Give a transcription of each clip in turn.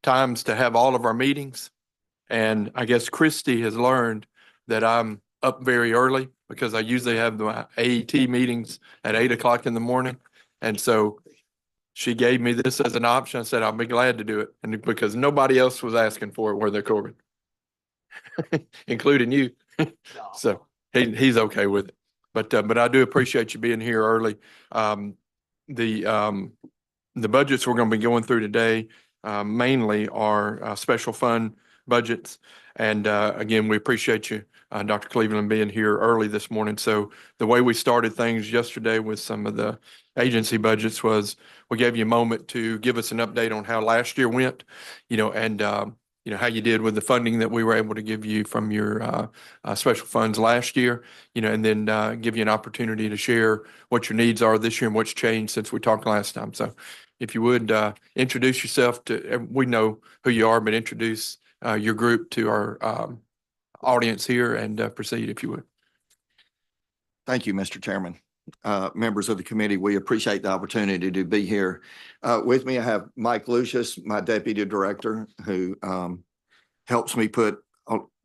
times to have all of our meetings. And I guess Christy has learned that I'm up very early because I usually have my AET meetings at 8 o'clock in the morning. And so she gave me this as an option. I said, I'll be glad to do it. And because nobody else was asking for it where they're Corbin, including you. So he's okay with it. But I do appreciate you being here early. The budgets we're going to be going through today mainly are special fund budgets. And again, we appreciate you, Dr. Cleveland, being here early this morning. So the way we started things yesterday with some of the agency budgets was we gave you a moment to give us an update on how last year went, and how you did with the funding that we were able to give you from your special funds last year, and then give you an opportunity to share what your needs are this year and what's changed since we talked last time. So if you would introduce yourself we know who you are, but introduce your group to our audience here and proceed if you would. Thank you, Mr. Chairman. Members of the committee, we appreciate the opportunity to be here. With me, I have Mike Lucius, my deputy director, who helps me put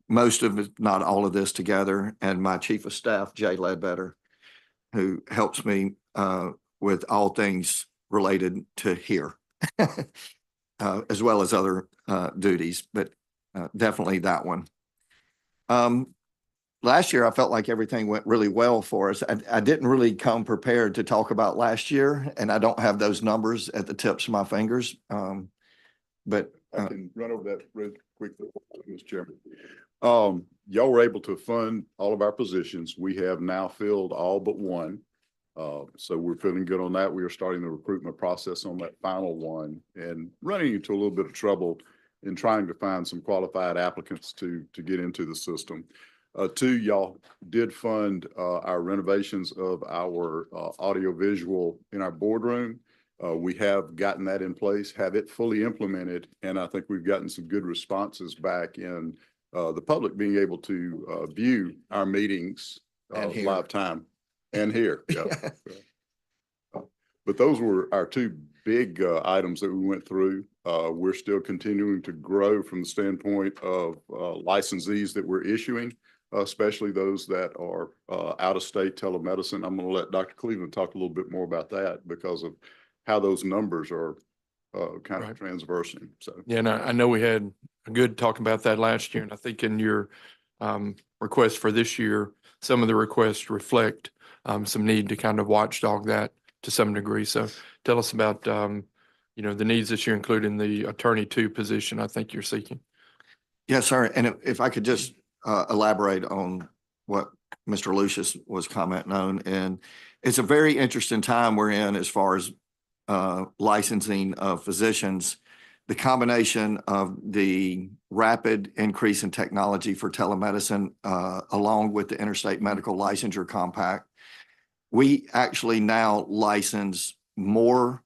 most of it, not all of this together, and my chief of staff, Jay Ledbetter, who helps me with all things related to here, as well as other duties, but definitely that one. Last year, I felt like everything went really well for us. I didn't really come prepared to talk about last year, and I don't have those numbers at the tips of my fingers. But I can run over that real quickly, Mr. Chairman. Y'all were able to fund all of our positions. We have now filled all but one. So we're feeling good on that. We are starting the recruitment process on that final one and running into a little bit of trouble in trying to find some qualified applicants to get into the system. Two, y'all did fund our renovations of our audio-visual in our boardroom. We have gotten that in place, have it fully implemented, and I think we've gotten some good responses back in the public being able to view our meetings live time and hear. Yeah. But those were our two big items that we went through. We're still continuing to grow from the standpoint of licensees that we're issuing, especially those that are out-of-state telemedicine. I'm going to let Dr. Cleveland talk a little bit more about that because of how those numbers are kind of transversing. So yeah, and I know we had a good talk about that last year, and I think in your request for this year, some of the requests reflect some need to kind of watchdog that to some degree. So tell us about the needs this year, including the attorney 2 position I think you're seeking. Yes, sir. And if I could just elaborate on what Mr. Lucius was commenting on. And it's a very interesting time we're in as far as licensing of physicians. The combination of the rapid increase in technology for telemedicine, along with the Interstate Medical Licensure Compact, we actually now license more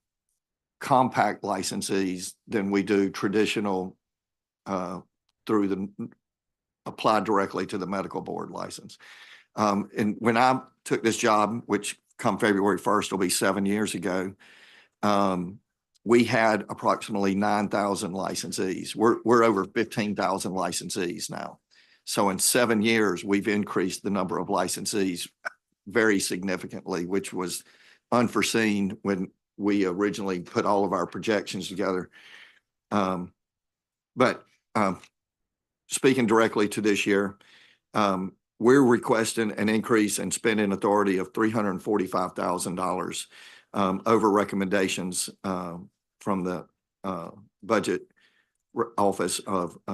compact licensees than we do traditional through the applied directly to the medical board license. And when I took this job, which come February 1st will be 7 years ago, we had approximately 9,000 licensees. We're over 15,000 licensees now. So in 7 years, we've increased the number of licensees very significantly, which was unforeseen when we originally put all of our projections together. But speaking directly to this year, we're requesting an increase in spending authority of $345,000 over recommendations from the budget office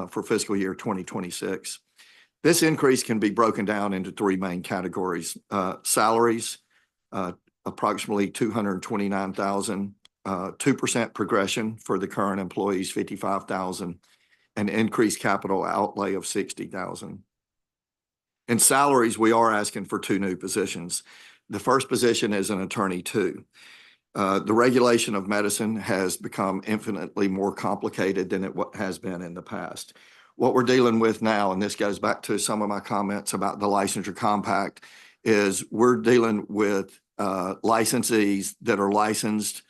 for fiscal year 2026. This increase can be broken down into 3 main categories. Salaries, approximately $229,000, 2% progression for the current employees, $55,000, and increased capital outlay of $60,000. In salaries, we are asking for 2 new positions. The first position is an attorney 2. The regulation of medicine has become infinitely more complicated than it has been in the past. What we're dealing with now, and this goes back to some of my comments about the licensure compact, is we're dealing with licensees that are licensed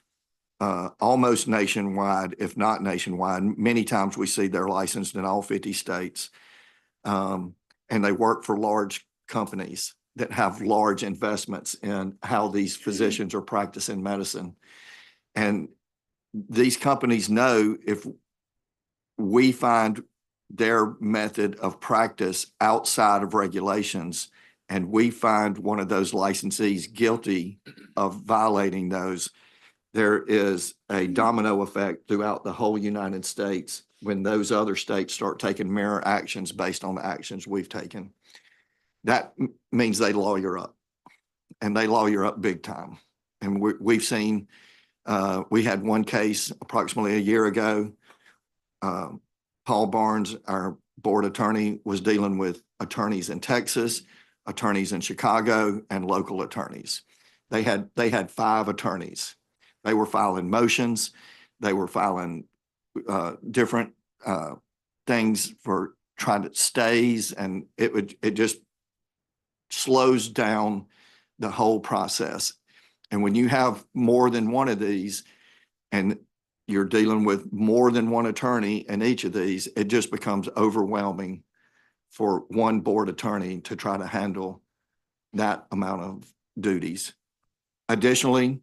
almost nationwide, if not nationwide. Many times we see they're licensed in all 50 states. And they work for large companies that have large investments in how these physicians are practicing medicine. And these companies know if we find their method of practice outside of regulations and we find one of those licensees guilty of violating those, there is a domino effect throughout the whole United States when those other states start taking mirror actions based on the actions we've taken. That means they lawyer up, and they lawyer up big time. And we've seen, we had one case approximately a year ago. Paul Barnes, our board attorney, was dealing with attorneys in Texas, attorneys in Chicago, and local attorneys. They had 5 attorneys. They were filing motions. They were filing different things for trying to stays, and it just slows down the whole process. And when you have more than one of these and you're dealing with more than one attorney in each of these, it just becomes overwhelming for one board attorney to try to handle that amount of duties. Additionally,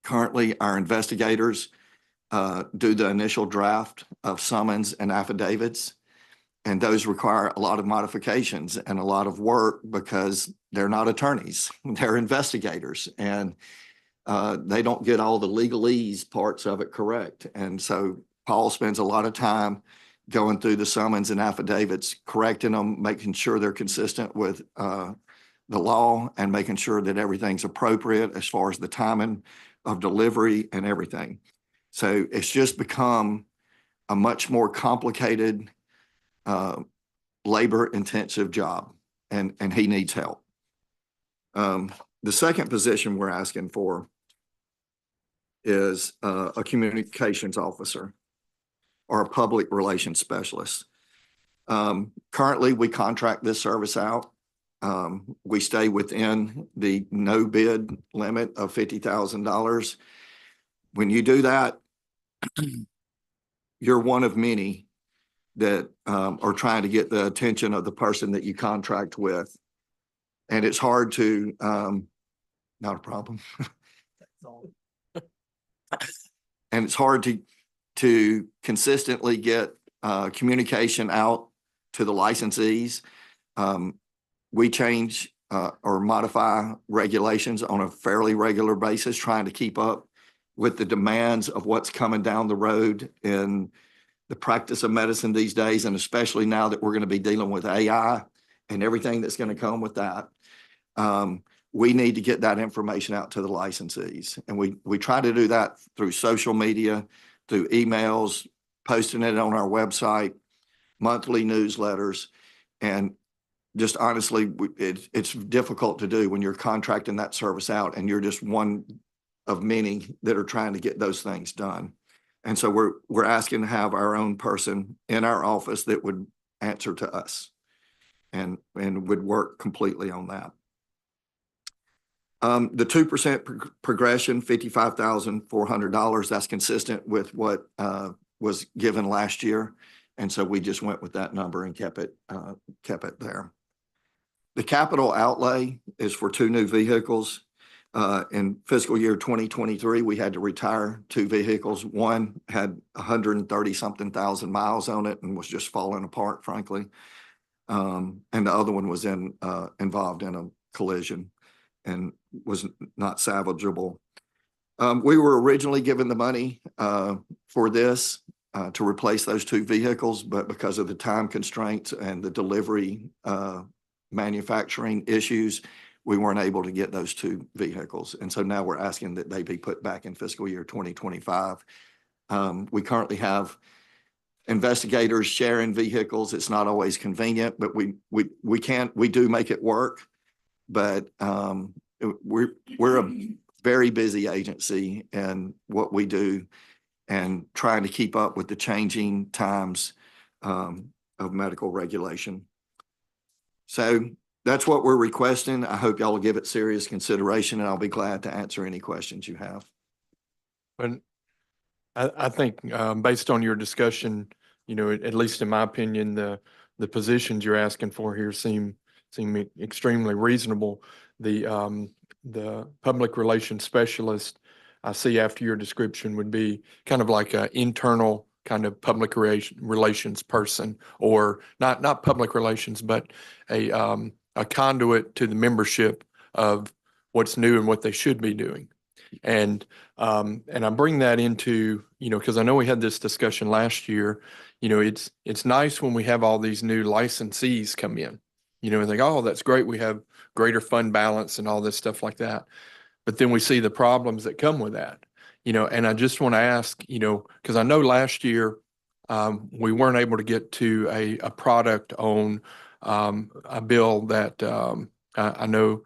currently our investigators do the initial draft of summons and affidavits, and those require a lot of modifications and a lot of work because they're not attorneys, they're investigators, and they don't get all the legalese parts of it correct. And so Paul spends a lot of time going through the summons and affidavits, correcting them, making sure they're consistent with the law and making sure that everything's appropriate as far as the timing of delivery and everything. So it's just become a much more complicated, labor-intensive job, and he needs help. The second position we're asking for is a communications officer or a public relations specialist. Currently, we contract this service out. We stay within the no bid limit of $50,000. When you do that, you're one of many that are trying to get the attention of the person that you contract with. And it's hard to, not a problem. And it's hard to consistently get communication out to the licensees. We change or modify regulations on a fairly regular basis, trying to keep up with the demands of what's coming down the road in the practice of medicine these days, and especially now that we're going to be dealing with AI and everything that's going to come with that. We need to get that information out to the licensees. And we try to do that through social media, through emails, posting it on our website, monthly newsletters. And just honestly, it's difficult to do when you're contracting that service out and you're just one of many that are trying to get those things done. And so we're asking to have our own person in our office that would answer to us and would work completely on that. The 2% progression, $55,400, that's consistent with what was given last year. And so we just went with that number and kept it there. The capital outlay is for 2 new vehicles. In fiscal year 2023, we had to retire 2 vehicles. One had 130-something thousand miles on it and was just falling apart, frankly. And the other one was involved in a collision and was not salvageable. We were originally given the money for this to replace those 2 vehicles, but because of the time constraints and the delivery manufacturing issues, we weren't able to get those 2 vehicles. And so now we're asking that they be put back in fiscal year 2025. We currently have investigators sharing vehicles. It's not always convenient, but we do make it work. But we're a very busy agency in what we do and trying to keep up with the changing times of medical regulation. So that's what we're requesting. I hope y'all will give it serious consideration, and I'll be glad to answer any questions you have. But I think, based on your discussion, at least in my opinion, the positions you're asking for here seem extremely reasonable. The public relations specialist I see after your description would be kind of like an internal kind of public relations person, or not public relations, but a conduit to the membership of what's new and what they should be doing. And I bring that into, because I know we had this discussion last year. It's nice when we have all these new licensees come in, and think, oh, that's great. We have greater fund balance and all this stuff like that. But then we see the problems that come with that, and I just want to ask, because I know last year we weren't able to get to a product on a bill that I know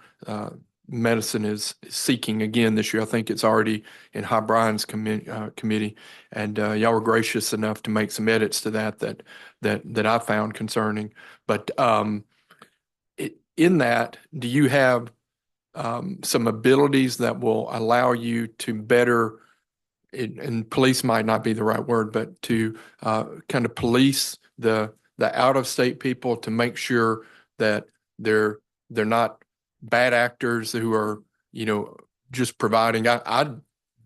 medicine is seeking again this year. I think it's already in High Brian's committee, and y'all were gracious enough to make some edits to that I found concerning. But in that, do you have some abilities that will allow you to better, and police might not be the right word, but to kind of police the out-of-state people to make sure that they're not bad actors who are, just providing. I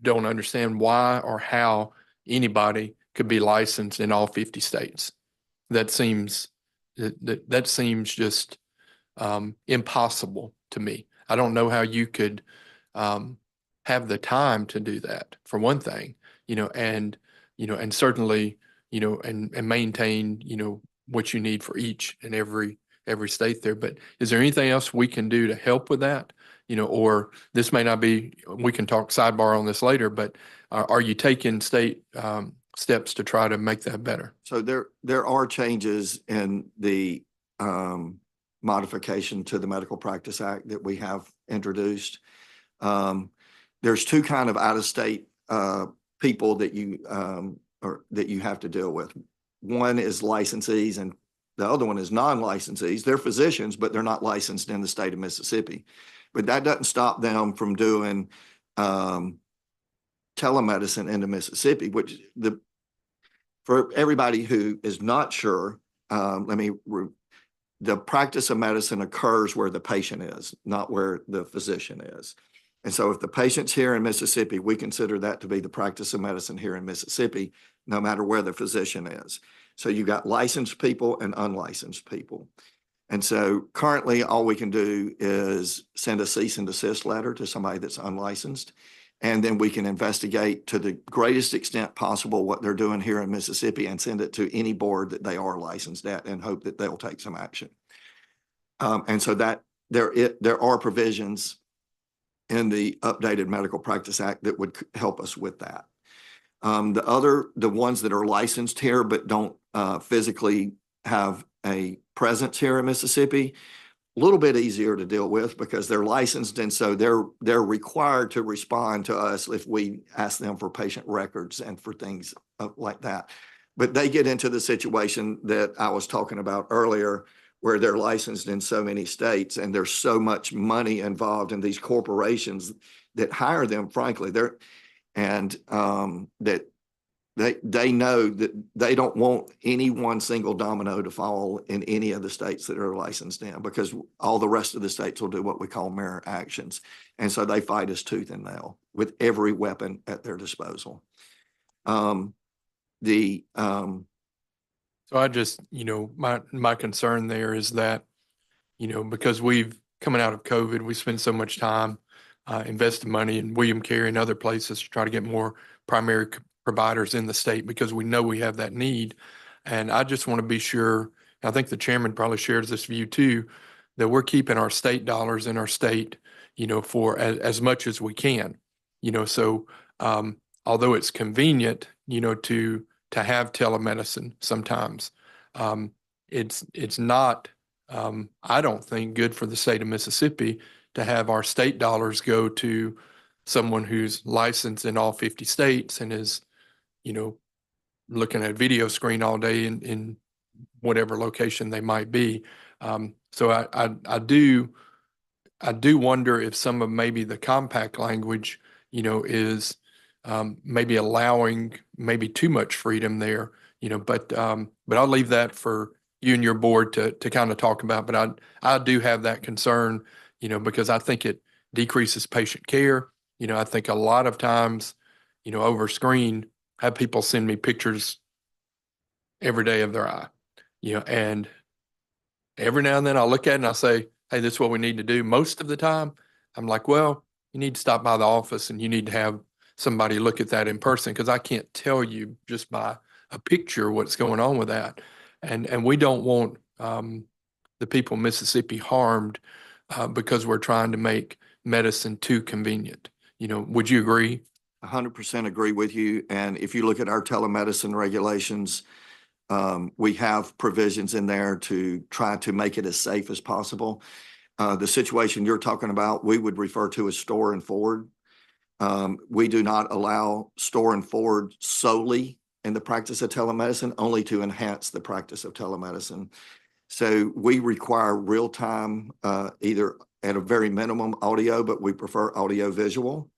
don't understand why or how anybody could be licensed in all 50 states. That seems just impossible to me. I don't know how you could have the time to do that, for one thing, and certainly, and maintain, what you need for each and every state there. But is there anything else we can do to help with that? Or this may not be, we can talk sidebar on this later, but are you taking state steps to try to make that better? So there are changes in the modification to the Medical Practice Act that we have introduced. There's two kind of out-of-state people that you have to deal with. One is licensees, and the other one is non-licensees. They're physicians, but they're not licensed in the state of Mississippi. But that doesn't stop them from doing telemedicine into Mississippi, which for everybody who is not sure, the practice of medicine occurs where the patient is, not where the physician is. And so if the patient's here in Mississippi, we consider that to be the practice of medicine here in Mississippi, no matter where the physician is. So you've got licensed people and unlicensed people. And so currently all we can do is send a cease and desist letter to somebody that's unlicensed. And then we can investigate to the greatest extent possible what they're doing here in Mississippi and send it to any board that they are licensed at and hope that they'll take some action. And so that there are provisions in the updated Medical Practice Act that would help us with that. The ones that are licensed here but don't physically have a presence here in Mississippi, a little bit easier to deal with because they're licensed, and so they're required to respond to us if we ask them for patient records and for things like that. But they get into the situation that I was talking about earlier, where they're licensed in so many states and there's so much money involved in these corporations that hire them, frankly, that they know that they don't want any one single domino to fall in any of the states that are licensed in, because all the rest of the states will do what we call mirror actions. And so they fight us tooth and nail with every weapon at their disposal. So I just, my concern there is that, because we've coming out of COVID, we spend so much time investing money in William Carey and other places to try to get more primary providers in the state because we know we have that need. And I just want to be sure, I think the chairman probably shares this view too, that we're keeping our state dollars in our state, for as much as we can, so although it's convenient, to have telemedicine sometimes, it's not, I don't think, good for the state of Mississippi to have our state dollars go to someone who's licensed in all 50 states and is, looking at a video screen all day in whatever location they might be. So I do wonder if some of maybe the compact language, is maybe allowing maybe too much freedom there, but I'll leave that for you and your board to kind of talk about. But I do have that concern, because I think it decreases patient care. I think a lot of times, over screen, have people send me pictures every day of their eye, and every now and then I'll look at it and I'll say, hey, this is what we need to do. Most of the time, I'm like, well, you need to stop by the office and you need to have somebody look at that in person, because I can't tell you just by a picture what's going on with that. And we don't want the people in Mississippi harmed because we're trying to make medicine too convenient. Would you agree? 100% agree with you. And if you look at our telemedicine regulations, we have provisions in there to try to make it as safe as possible. The situation you're talking about, we would refer to as store and forward. We do not allow store and forward solely in the practice of telemedicine, only to enhance the practice of telemedicine. So we require real-time, either at a very minimum audio, but we prefer audio visual.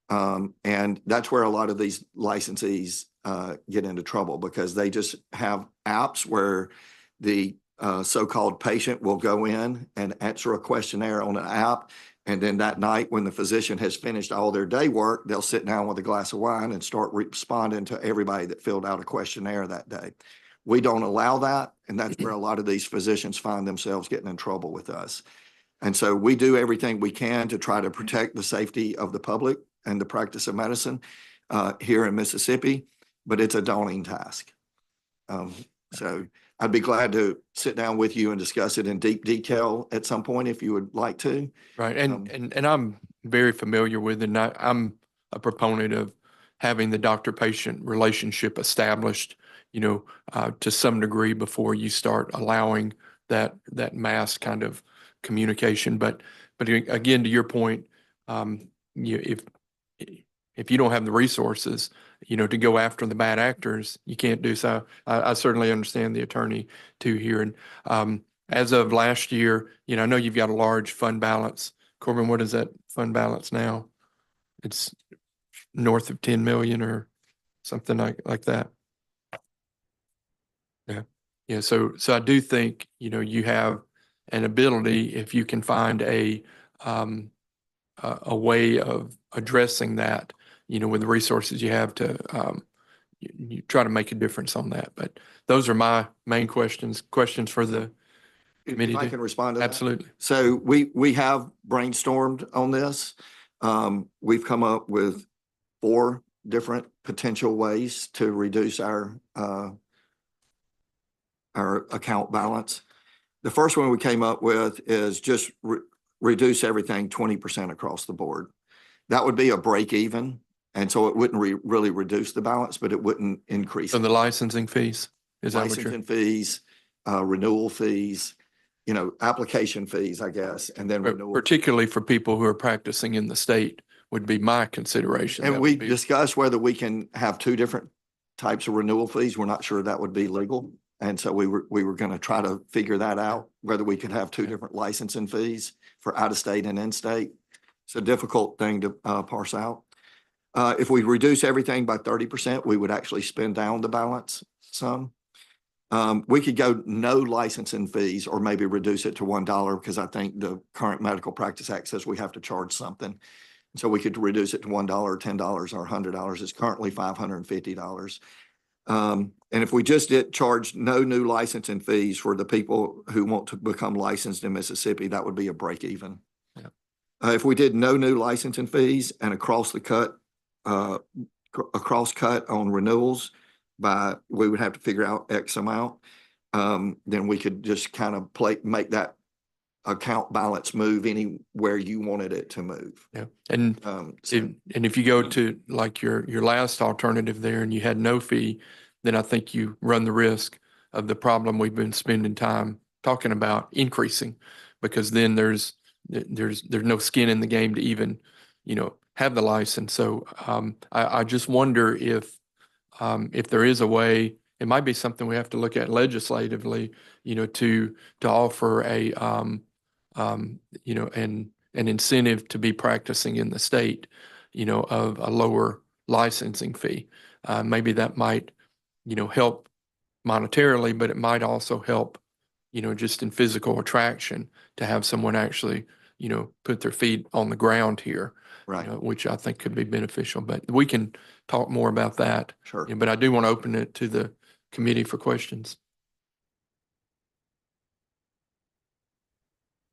And that's where a lot of these licensees get into trouble, because they just have apps where the so-called patient will go in and answer a questionnaire on an app. And then that night, when the physician has finished all their day work, they'll sit down with a glass of wine and start responding to everybody that filled out a questionnaire that day. We don't allow that. And that's where a lot of these physicians find themselves getting in trouble with us. And so we do everything we can to try to protect the safety of the public and the practice of medicine here in Mississippi, but it's a daunting task. So I'd be glad to sit down with you and discuss it in deep detail at some point if you would like to. Right. And I'm very familiar with it. And I'm a proponent of having the doctor-patient relationship established, to some degree before you start allowing that mass kind of communication. But again, to your point, if you don't have the resources, to go after the bad actors, you can't do so. I certainly understand the attorney too here. And as of last year, I know you've got a large fund balance. Corbin, what is that fund balance now? It's north of 10 million or something like that. Yeah. Yeah. So I do think, you have an ability, if you can find a way of addressing that, with the resources you have to, you try to make a difference on that. But those are my main questions for the committee. If I can respond to that. Absolutely. So we have brainstormed on this. We've come up with 4 different potential ways to reduce our account balance. The first one we came up with is just reduce everything 20% across the board. That would be a break even. And so it wouldn't really reduce the balance, but it wouldn't increase. So the licensing fees, is that what you're? Licensing fees, renewal fees, application fees, I guess, and then renewal. Particularly for people who are practicing in the state would be my consideration. And we discussed whether we can have 2 different types of renewal fees. We're not sure that would be legal. And so we were going to try to figure that out, whether we could have 2 different licensing fees for out of state and in state. It's a difficult thing to parse out. If we reduce everything by 30%, we would actually spend down the balance some. We could go no licensing fees, or maybe reduce it to $1, because I think the current Medical Practice Act says we have to charge something. So we could reduce it to $1, $10, or $100. It's currently $550. And if we just charge no new licensing fees for the people who want to become licensed in Mississippi, that would be a break even. Yeah. If we did no new licensing fees and across cut on renewals, we would have to figure out X amount. Then we could just kind of make that account balance move anywhere you wanted it to move. Yeah. And if you go to like your last alternative there and you had no fee, then I think you run the risk of the problem we've been spending time talking about increasing, because then there's no skin in the game to even, have the license. So I just wonder if there is a way, it might be something we have to look at legislatively, to offer an incentive to be practicing in the state, of a lower licensing fee. Maybe that might, help monetarily, but it might also help, just in physical attraction to have someone actually, put their feet on the ground here. Right. Which I think could be beneficial, but we can talk more about that. Sure. But I do want to open it to the committee for questions.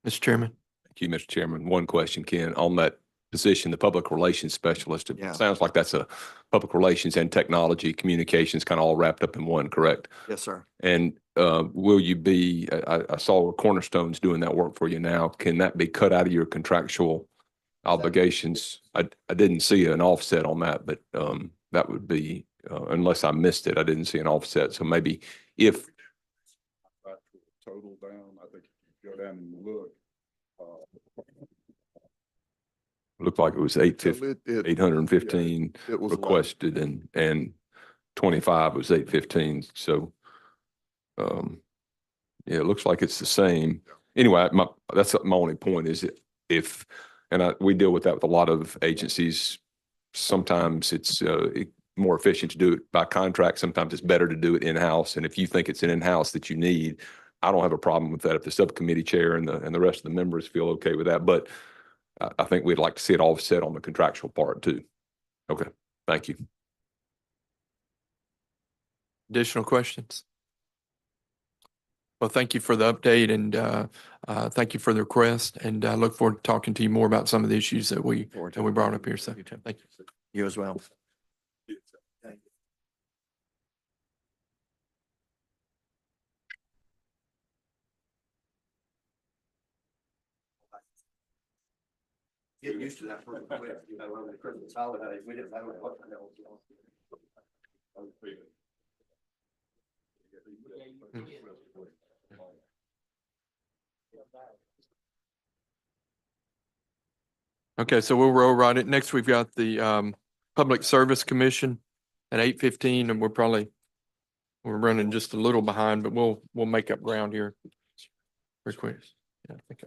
Mr. Chairman. Thank you, Mr. Chairman. One question, Ken, on that position, the public relations specialist. It Yeah. sounds like that's a public relations and technology communications kind of all wrapped up in one, correct? Yes, sir. And will you be, I saw Cornerstone's doing that work for you now. Can that be cut out of your contractual obligations? I didn't see an offset on that, but that would be, unless I missed it, I didn't see an offset. So maybe if Total down, I think if you go down and look. looked like it was 815 It was requested and 25 was 815. So yeah, it looks like it's the same. Anyway, that's my only point is if we deal with that with a lot of agencies. Sometimes it's more efficient to do it by contract. Sometimes it's better to do it in-house. And if you think it's an in-house that you need, I don't have a problem with that. If the subcommittee chair and the rest of the members feel okay with that, but I think we'd like to see it offset on the contractual part too. Okay, thank you. Additional questions? Well, thank you for the update and thank you for the request. And I look forward to talking to you more about some of the issues that we brought up here. So thank you. You as well. Get used to that pretty quick, over the Christmas holidays, we didn't know what the hell was going on. Okay, so we'll roll right it. Next, we've got the Public Service Commission at 8:15, and we're running just a little behind, but we'll make up ground here. Request. Yeah, I think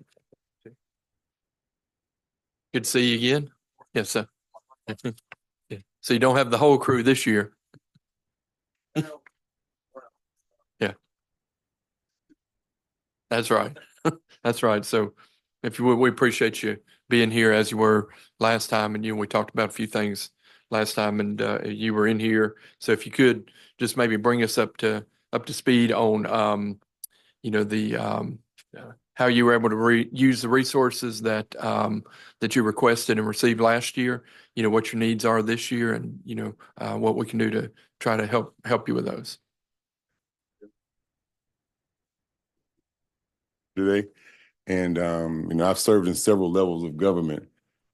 good to see you again. Yes, sir. Yeah. So you don't have the whole crew this year. Yeah. That's right. That's right. So if you would, we appreciate you being here as you were last time. And we talked about a few things last time and you were in here. So if you could just maybe bring us up to speed on, how you were able to use the resources that you requested and received last year, what your needs are this year and, what we can do to try to help you with those. Today. And, I've served in several levels of government,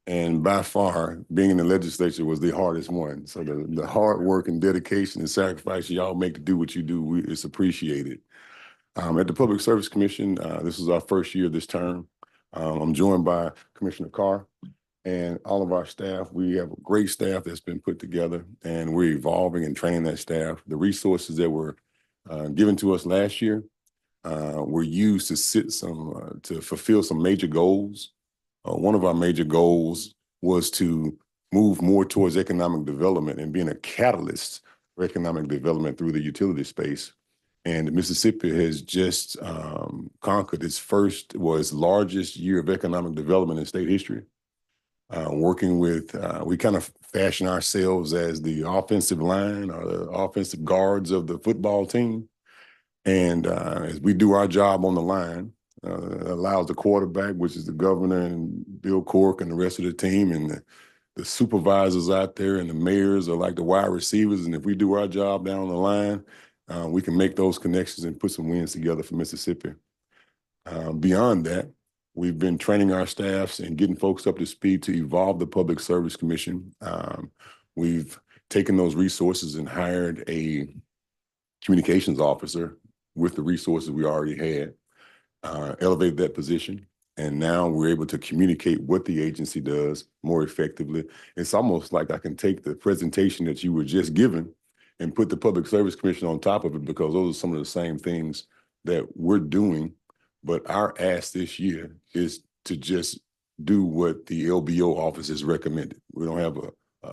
and by far being in the legislature was the hardest one. So the hard work and dedication and sacrifice y'all make to do what you do, it's appreciated. At the Public Service Commission, this is our first year this term. I'm joined by Commissioner Carr and all of our staff. We have a great staff that's been put together, and we're evolving and training that staff. The resources that were given to us last year were used to fulfill some major goals. One of our major goals was to move more towards economic development and being a catalyst for economic development through the utility space. And Mississippi has just conquered its largest year of economic development in state history. Working with, we kind of fashion ourselves as the offensive line or the offensive guards of the football team. And as we do our job on the line, it allows the quarterback, which is the governor and Bill Cork and the rest of the team, and the supervisors out there and the mayors are like the wide receivers. And if we do our job down the line, we can make those connections and put some wins together for Mississippi. Beyond that, we've been training our staffs and getting folks up to speed to evolve the Public Service Commission. We've taken those resources and hired a communications officer with the resources we already had, elevated that position. And now we're able to communicate what the agency does more effectively. It's almost like I can take the presentation that you were just given and put the Public Service Commission on top of it, because those are some of the same things that we're doing. But our ask this year is to just do what the LBO office has recommended. We don't have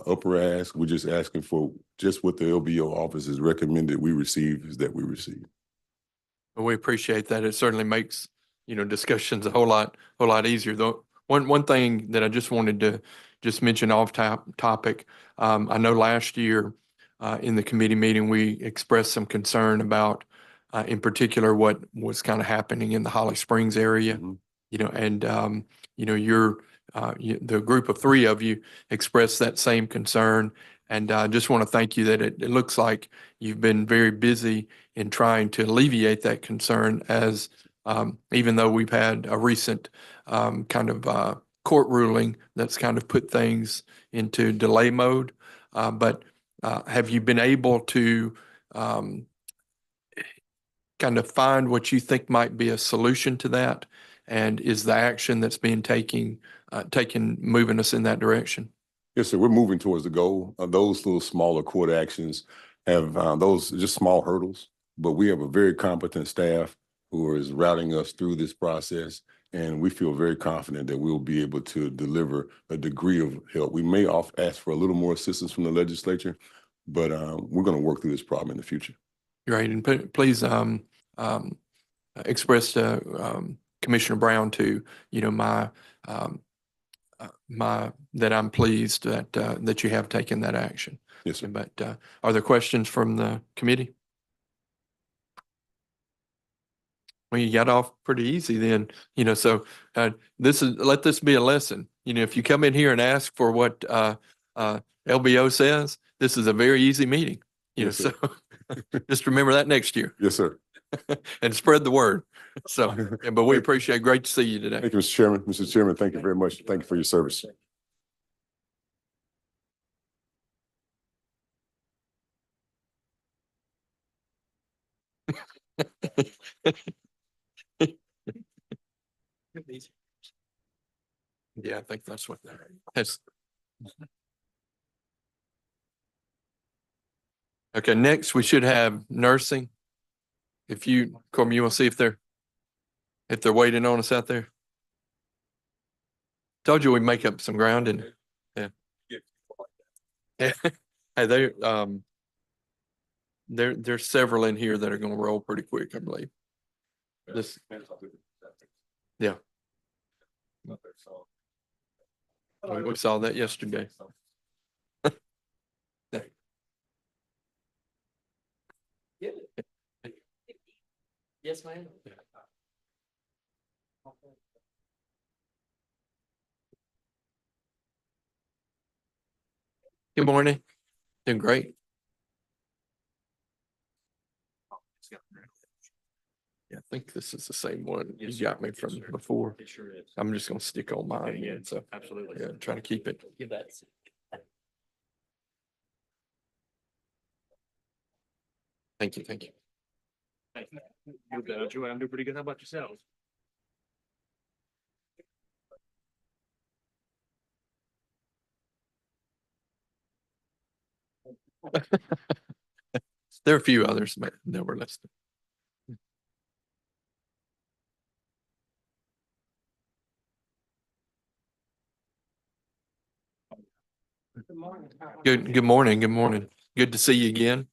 upper ask. We're just asking for just what the LBO office has recommended we receive is that we receive. Well, we appreciate that. It certainly makes, discussions a whole lot easier. Though, one thing that I just wanted to just mention off topic, I know last year, in the committee meeting, we expressed some concern about, in particular, what was kind of happening in the Holly Springs area, Mhm. and, the group of three of you expressed that same concern. And I just want to thank you that it looks like you've been very busy in trying to alleviate that concern as, even though we've had a recent kind of court ruling that's kind of put things into delay mode. But have you been able to kind of find what you think might be a solution to that? And is the action that's being taken moving us in that direction? Yes, sir. We're moving towards the goal. Those little smaller court actions have those just small hurdles, but we have a very competent staff who is routing us through this process, and we feel very confident that we'll be able to deliver a degree of help. We may ask for a little more assistance from the legislature, but we're going to work through this problem in the future. Great, and please express to Commissioner Brown to that I'm pleased that you have taken that action. Yes, sir. But are there questions from the committee? Well, you got off pretty easy then, so let this be a lesson. If you come in here and ask for what LBO says, this is a very easy meeting, Yes, so sir. just remember that next year Yes, sir. and spread the word. So, but we appreciate, great to see you today. Thank you, Mr. Chairman. Mr. Chairman, thank you very much. Thank you for your service. Yeah, I think that's what that's. Okay, next we should have nursing. If you, Corbin, you want to see if they're waiting on us out there? Told you we'd make up some ground and, yeah. Hey, there's several in here that are gonna roll pretty quick, I believe. This, yeah. We saw that yesterday. Yes, ma'am. Good morning. Doing great. Yeah, I think this is the same one you got me from before. It sure is. I'm just gonna stick on mine again, so Absolutely. yeah, try to keep it. Give that. Thank you, thank you. Thank you. You better, Joanne. I'm doing pretty good. How about yourselves? There are a few others, but that were listed. Good morning. Good morning. Good morning. Good to see you again.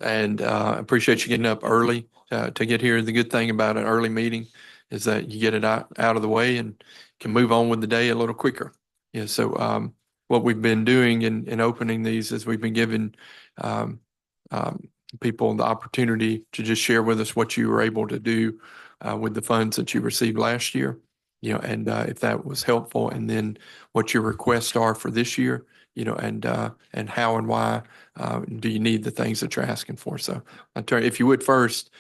And appreciate you getting up early to get here. The good thing about an early meeting is that you get it out of the way and can move on with the day a little quicker. Yeah, so what we've been doing in opening these is we've been giving people the opportunity to just share with us what you were able to do with the funds that you received last year, and if that was helpful, and then what your requests are for this year, and how and why do you need the things that you're asking for. So if you would first,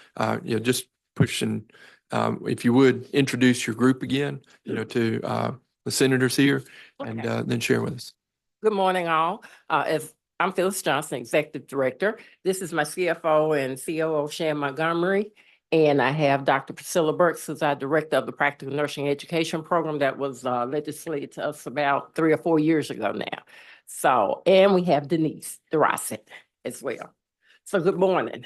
just pushing, if you would introduce your group again, to the senators here, and then share with us. Good morning, all. If I'm Phyllis Johnson, Executive Director. This is my CFO and COO, Shan Montgomery. And I have Dr. Priscilla Burks, who's our Director of the Practical Nursing Education Program that was legislated to us about 3 or 4 years ago now. So, and we have Denise DeRosset as well. So good morning.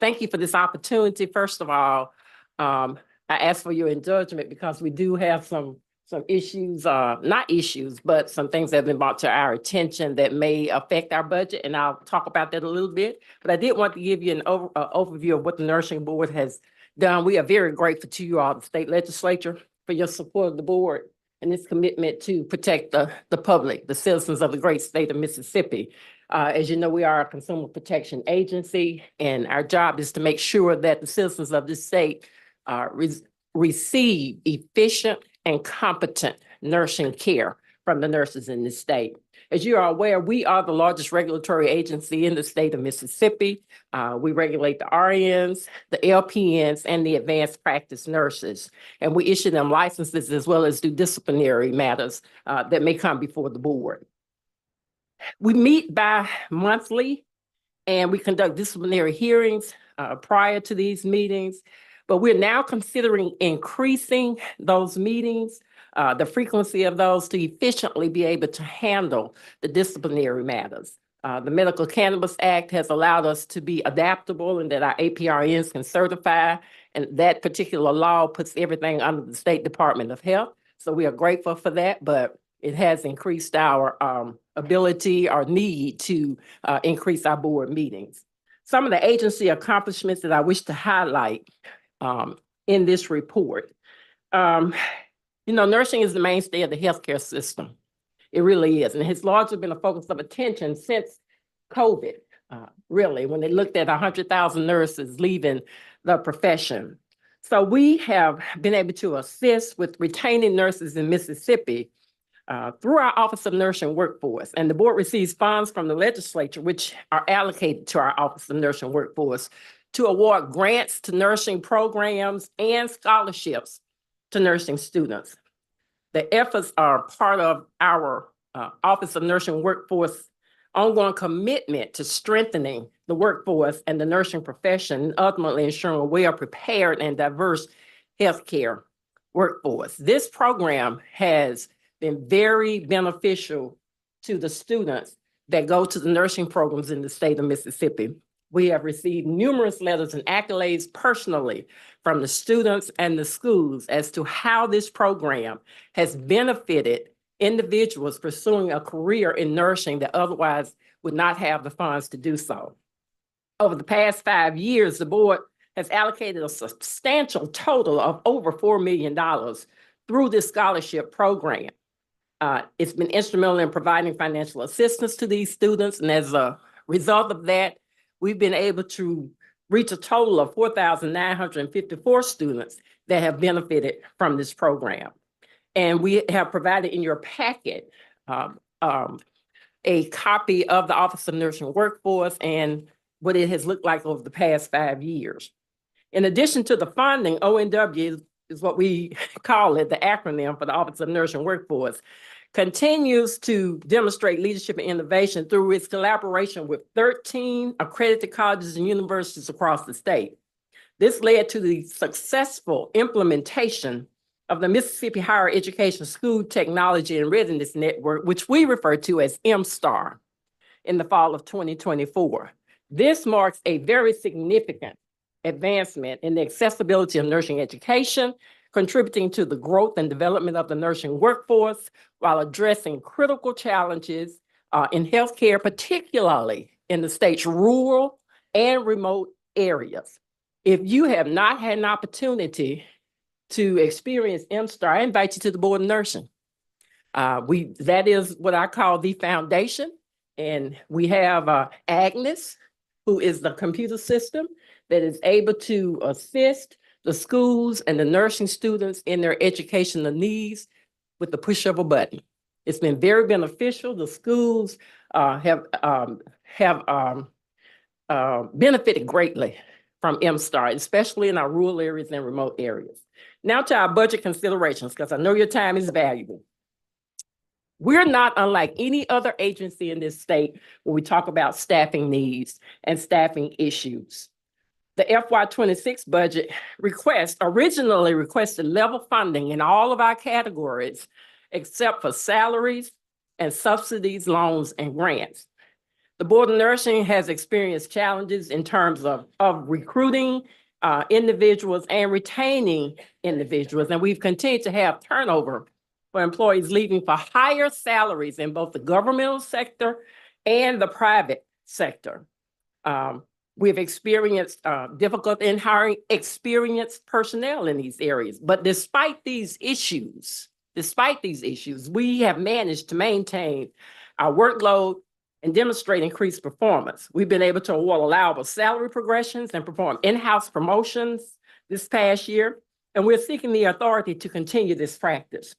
Thank you for this opportunity. First of all, I ask for your indulgence because we do have some some issues, not issues, but some things that have been brought to our attention that may affect our budget, and I'll talk about that a little bit. But I did want to give you an overview of what the nursing board has done. We are very grateful to you all, the state legislature, for your support of the board and its commitment to protect the public, the citizens of the great state of Mississippi. As you know, we are a consumer protection agency, and our job is to make sure that the citizens of this state receive efficient and competent nursing care from the nurses in this state. As you are aware, we are the largest regulatory agency in the state of Mississippi. We regulate the RNs, the LPNs, and the advanced practice nurses. And we issue them licenses as well as do disciplinary matters that may come before the board. We meet bi-monthly, and we conduct disciplinary hearings prior to these meetings. But we're now considering increasing those meetings, the frequency of those, to efficiently be able to handle the disciplinary matters. The Medical Cannabis Act has allowed us to be adaptable and that our APRNs can certify, and that particular law puts everything under the State Department of Health. So we are grateful for that, but it has increased our ability or need to increase our board meetings. Some of the agency accomplishments that I wish to highlight in this report. Nursing is the mainstay of the healthcare system. It really is. And it has largely been a focus of attention since COVID, really, when they looked at 100,000 nurses leaving the profession. So we have been able to assist with retaining nurses in Mississippi through our Office of Nursing Workforce. And the board receives funds from the legislature, which are allocated to our Office of Nursing Workforce, to award grants to nursing programs and scholarships to nursing students. The efforts are part of our Office of Nursing Workforce ongoing commitment to strengthening the workforce and the nursing profession, ultimately ensuring a well-prepared and diverse healthcare workforce. This program has been very beneficial to the students that go to the nursing programs in the state of Mississippi. We have received numerous letters and accolades personally from the students and the schools as to how this program has benefited individuals pursuing a career in nursing that otherwise would not have the funds to do so. Over the past 5 years, the board has allocated a substantial total of over $4 million through this scholarship program. It's been instrumental in providing financial assistance to these students, and as a result of that, we've been able to reach a total of 4,954 students that have benefited from this program. And we have provided in your packet a copy of the Office of Nursing Workforce and what it has looked like over the past 5 years. In addition to the funding, ONW is what we call it, the acronym for the Office of Nursing Workforce, continues to demonstrate leadership and innovation through its collaboration with 13 accredited colleges and universities across the state. This led to the successful implementation of the Mississippi Higher Education School Technology and Readiness Network, which we refer to as MSTAR, in the fall of 2024. This marks a very significant advancement in the accessibility of nursing education, contributing to the growth and development of the nursing workforce while addressing critical challenges in healthcare, particularly in the state's rural and remote areas. If you have not had an opportunity to experience MSTAR, I invite you to the Board of Nursing. That is what I call the foundation. And we have Agnes, who is the computer system that is able to assist the schools and the nursing students in their educational needs with the push of a button. It's been very beneficial. The schools have benefited greatly from MSTAR, especially in our rural areas and remote areas. Now to our budget considerations, because I know your time is valuable. We're not unlike any other agency in this state when we talk about staffing needs and staffing issues. The FY26 budget originally requested level funding in all of our categories, except for salaries and subsidies, loans, and grants. The Board of Nursing has experienced challenges in terms of recruiting individuals and retaining individuals, and we've continued to have turnover for employees leaving for higher salaries in both the governmental sector and the private sector. We've experienced difficulty in hiring experienced personnel in these areas. But despite these issues, we have managed to maintain our workload and demonstrate increased performance. We've been able to award allowable salary progressions and perform in-house promotions this past year, and we're seeking the authority to continue this practice.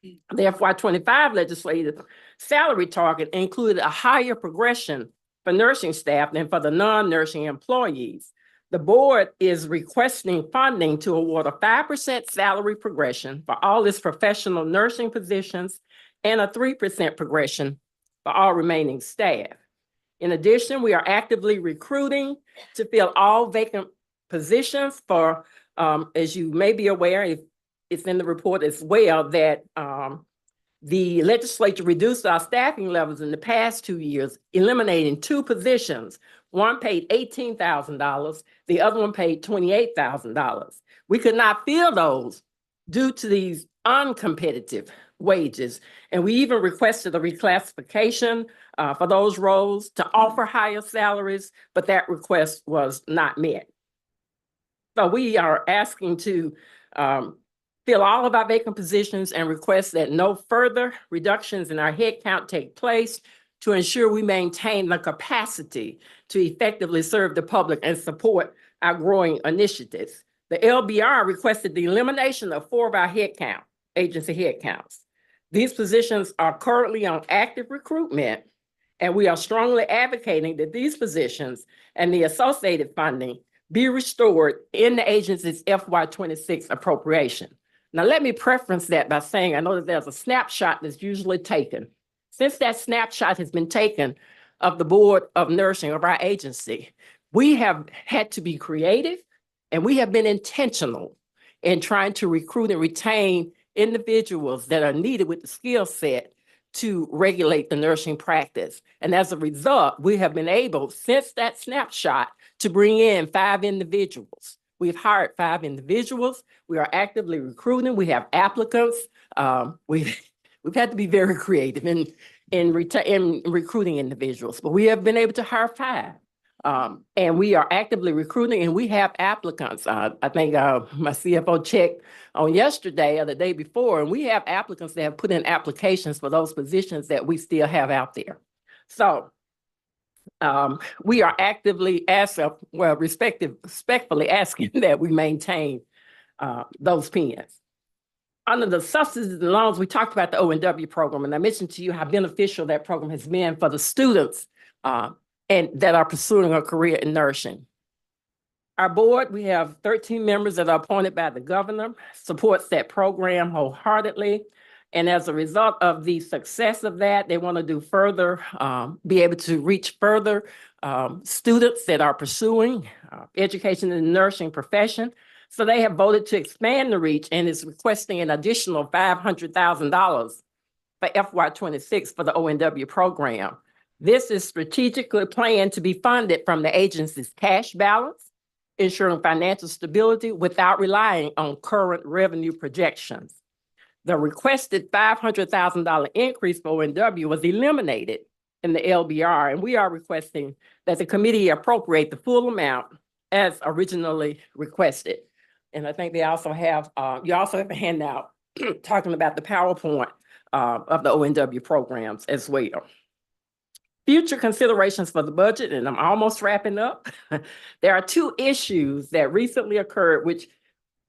The FY25 legislative salary target included a higher progression for nursing staff than for the non-nursing employees. The board is requesting funding to award a 5% salary progression for all its professional nursing positions and a 3% progression for all remaining staff. In addition, we are actively recruiting to fill all vacant positions for, as you may be aware, if it's in the report as well, that the legislature reduced our staffing levels in the past 2 years, eliminating 2 positions. One paid $18,000, the other one paid $28,000. We could not fill those due to these uncompetitive wages. And we even requested a reclassification for those roles to offer higher salaries, but that request was not met. So we are asking to fill all of our vacant positions and request that no further reductions in our headcount take place to ensure we maintain the capacity to effectively serve the public and support our growing initiatives. The LBR requested the elimination of 4 of our agency headcounts. These positions are currently on active recruitment, and we are strongly advocating that these positions and the associated funding be restored in the agency's FY26 appropriation. Now, let me preference that by saying I know that there's a snapshot that's usually taken. Since that snapshot has been taken of the Board of Nursing of our agency, we have had to be creative and we have been intentional in trying to recruit and retain individuals that are needed with the skill set to regulate the nursing practice. And as a result, we have been able, since that snapshot, to bring in 5 individuals. We've hired 5 individuals. We are actively recruiting. We have applicants. We've had to be very creative in recruiting individuals, but we have been able to hire 5. And we are actively recruiting and we have applicants. I think my CFO checked on yesterday or the day before, and we have applicants that have put in applications for those positions that we still have out there. So we are actively respectfully asking that we maintain those PNs. Under the subsidies and loans, we talked about the O&W program, and I mentioned to you how beneficial that program has been for the students and that are pursuing a career in nursing. Our board, we have 13 members that are appointed by the governor, supports that program wholeheartedly. And as a result of the success of that, they want to do further, be able to reach further students that are pursuing education in the nursing profession. So they have voted to expand the reach and is requesting an additional $500,000 for FY26 for the O&W program. This is strategically planned to be funded from the agency's cash balance, ensuring financial stability without relying on current revenue projections. The requested $500,000 increase for O&W was eliminated in the LBR, and we are requesting that the committee appropriate the full amount as originally requested. And I think they also have, you also have a handout talking about the PowerPoint of the O&W programs as well. Future considerations for the budget, and I'm almost wrapping up. There are 2 issues that recently occurred which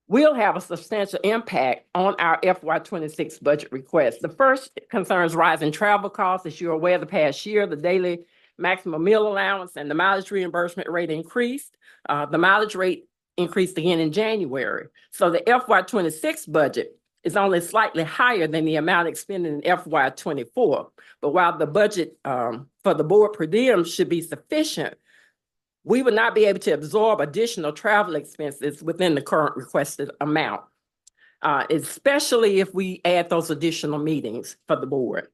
will have a substantial impact on our FY26 budget request. The first concerns rising travel costs. As you're aware, the past year, the daily maximum meal allowance and the mileage reimbursement rate increased. The mileage rate increased again in January. So the FY26 budget is only slightly higher than the amount expended in FY24. But while the budget for the board per diem should be sufficient, we would not be able to absorb additional travel expenses within the current requested amount, especially if we add those additional meetings for the board.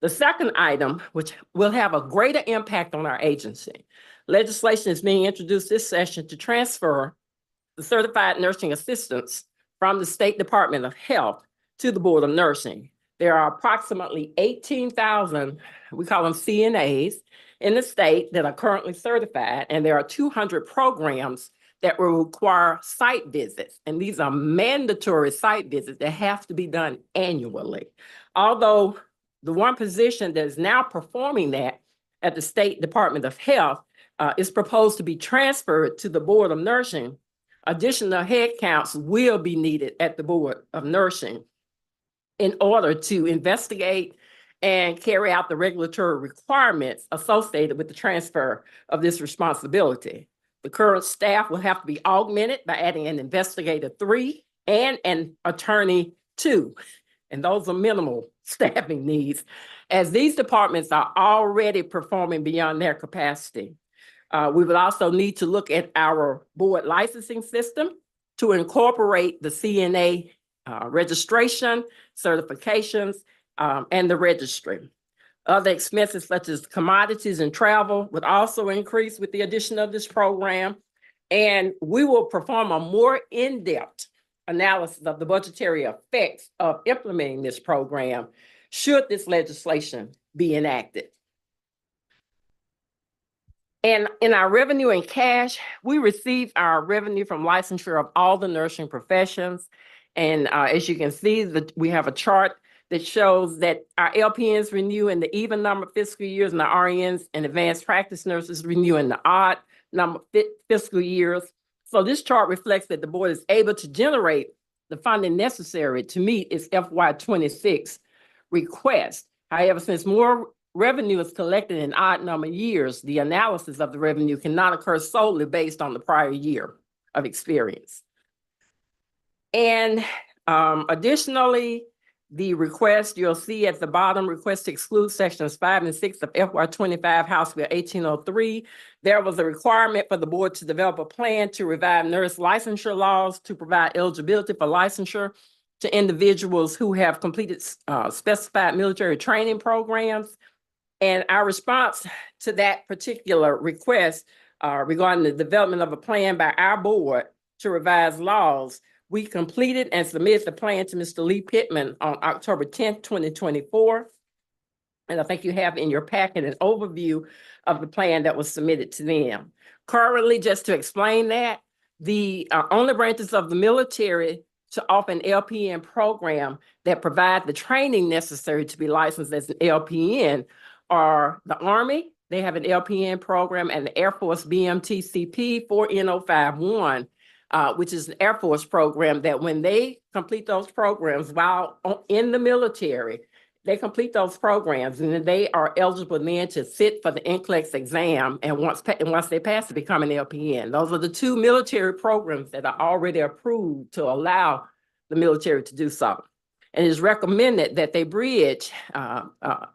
The second item, which will have a greater impact on our agency, legislation is being introduced this session to transfer the certified nursing assistants from the State Department of Health to the Board of Nursing. There are approximately 18,000, we call them CNAs, in the state that are currently certified, and there are 200 programs that will require site visits. And these are mandatory site visits that have to be done annually. Although the one position that is now performing that at the State Department of Health is proposed to be transferred to the Board of Nursing, additional headcounts will be needed at the Board of Nursing in order to investigate and carry out the regulatory requirements associated with the transfer of this responsibility. The current staff will have to be augmented by adding an investigator 3 and an attorney 2. And those are minimal staffing needs, as these departments are already performing beyond their capacity. We would also need to look at our board licensing system to incorporate the CNA registration, certifications, and the registry. Other expenses such as commodities and travel would also increase with the addition of this program. And we will perform a more in-depth analysis of the budgetary effects of implementing this program should this legislation be enacted. And in our revenue and cash, we receive our revenue from licensure of all the nursing professions. And as you can see, we have a chart that shows that our LPNs renew in the even number of fiscal years, and the RNs and advanced practice nurses renew in the odd number of fiscal years. So this chart reflects that the board is able to generate the funding necessary to meet its FY26 request. However, since more revenue is collected in odd number years, the analysis of the revenue cannot occur solely based on the prior year of experience. And additionally, the request you'll see at the bottom, request to exclude sections 5 and 6 of FY25 House Bill 1803. There was a requirement for the board to develop a plan to revive nurse licensure laws to provide eligibility for licensure to individuals who have completed specified military training programs. And our response to that particular request regarding the development of a plan by our board to revise laws, we completed and submitted the plan to Mr. Lee Pittman on October 10th, 2024. And I think you have in your packet an overview of the plan that was submitted to them. Currently, just to explain that, the only branches of the military to offer an LPN program that provide the training necessary to be licensed as an LPN are the Army. They have an LPN program, and the Air Force BMTCP 4N051, which is an Air Force program that when they complete those programs while in the military, they complete those programs and then they are eligible then to sit for the NCLEX exam, and once they pass to become an LPN. Those are the two military programs that are already approved to allow the military to do so. And it is recommended that they bridge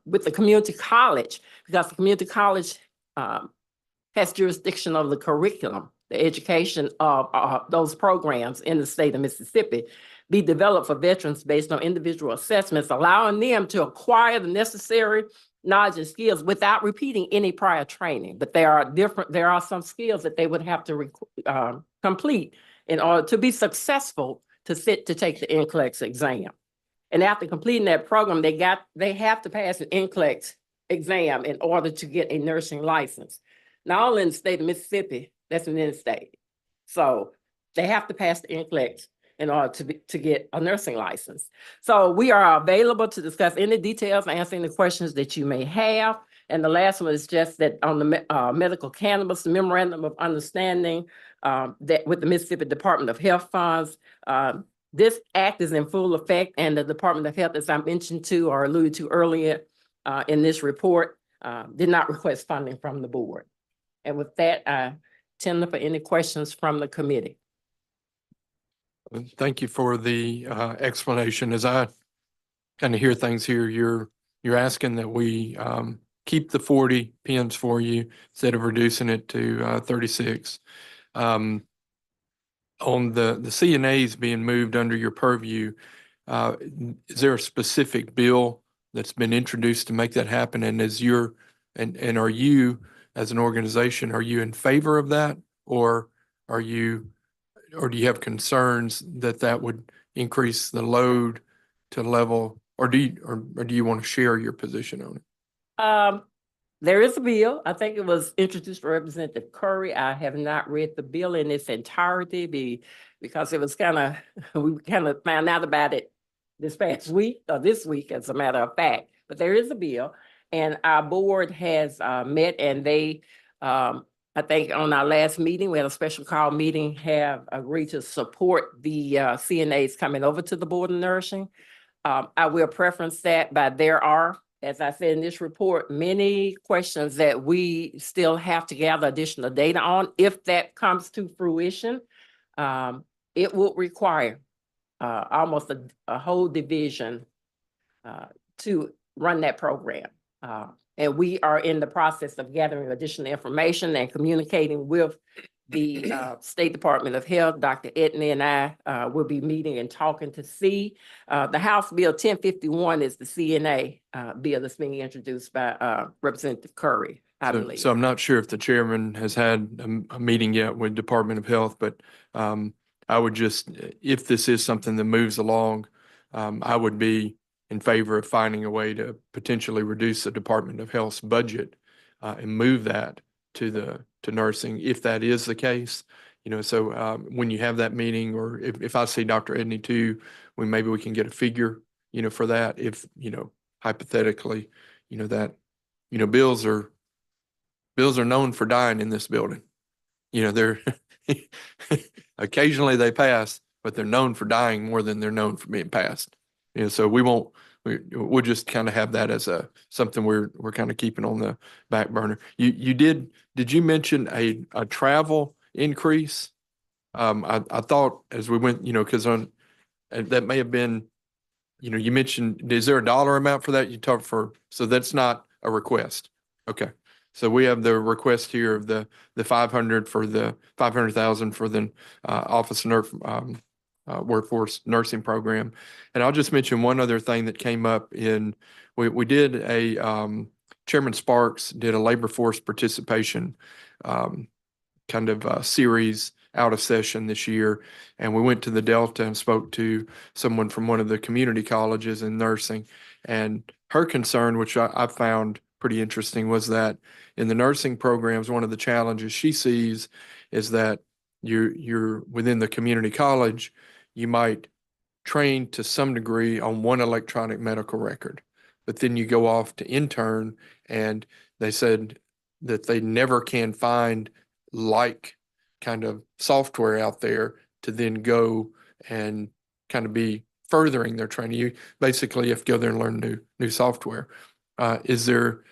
with the community college, because the community college has jurisdiction over the curriculum, the education of those programs in the state of Mississippi, be developed for veterans based on individual assessments, allowing them to acquire the necessary knowledge and skills without repeating any prior training. But there are some skills that they would have to complete in order to be successful to take the NCLEX exam. And after completing that program, they have to pass an NCLEX exam in order to get a nursing license. Not only in the state of Mississippi, that's an in-state. So they have to pass the NCLEX in order to get a nursing license. So we are available to discuss any details, answering the questions that you may have. And the last one is just that on the medical cannabis, the memorandum of understanding that with the Mississippi Department of Health funds, this act is in full effect, and the Department of Health, as I mentioned to or alluded to earlier in this report, did not request funding from the board. And with that, I tender for any questions from the committee. Thank you for the explanation. As I kind of hear things here, you're asking that we keep the 40 pins for you instead of reducing it to 36. On the CNAs being moved under your purview, is there a specific bill that's been introduced to make that happen? And and are you, as an organization, are you in favor of that, or do you have concerns that would increase the load to level, or do you want to share your position on it? There is a bill. I think it was introduced by Representative Curry. I have not read the bill in its entirety because it was we kind of found out about it this past week, or this week, as a matter of fact. But there is a bill, and our board has met, and they, I think on our last meeting, we had a special call meeting, have agreed to support the CNAs coming over to the Board of Nursing. I will preference that, but there are, as I said in this report, many questions that we still have to gather additional data on. If that comes to fruition, it will require almost a whole division to run that program. And we are in the process of gathering additional information and communicating with the State Department of Health. Dr. Etney and I will be meeting and talking to see. The House Bill 1051 is the CNA bill that's being introduced by Representative Curry, I believe. So I'm not sure if the chairman has had a meeting yet with Department of Health, but I would just, if this is something that moves along, I would be in favor of finding a way to potentially reduce the Department of Health's budget and move that to nursing, if that is the case. So when you have that meeting, or if I see Dr. Edney too, maybe we can get a figure, for that. If, hypothetically, that, bills are known for dying in this building. They're occasionally they pass, but they're known for dying more than they're known for being passed. So we'll just kind of have that as something we're kind of keeping on the back burner. Did you mention a travel increase? I thought as we went, because that may have been, you mentioned, is there a dollar amount for that? So that's not a request. Okay. So we have the request here of the 500 for the 500,000 for the office nurse workforce nursing program. And I'll just mention one other thing that came up we did Chairman Sparks did a labor force participation kind of series out of session this year. And we went to the Delta and spoke to someone from one of the community colleges in nursing. And her concern, which I found pretty interesting, was that in the nursing programs, one of the challenges she sees is that you're within the community college, you might train to some degree on one electronic medical record, but then you go off to intern, and they said that they never can find like kind of software out there to then go and kind of be furthering their training. You basically have to go there and learn new software. Is there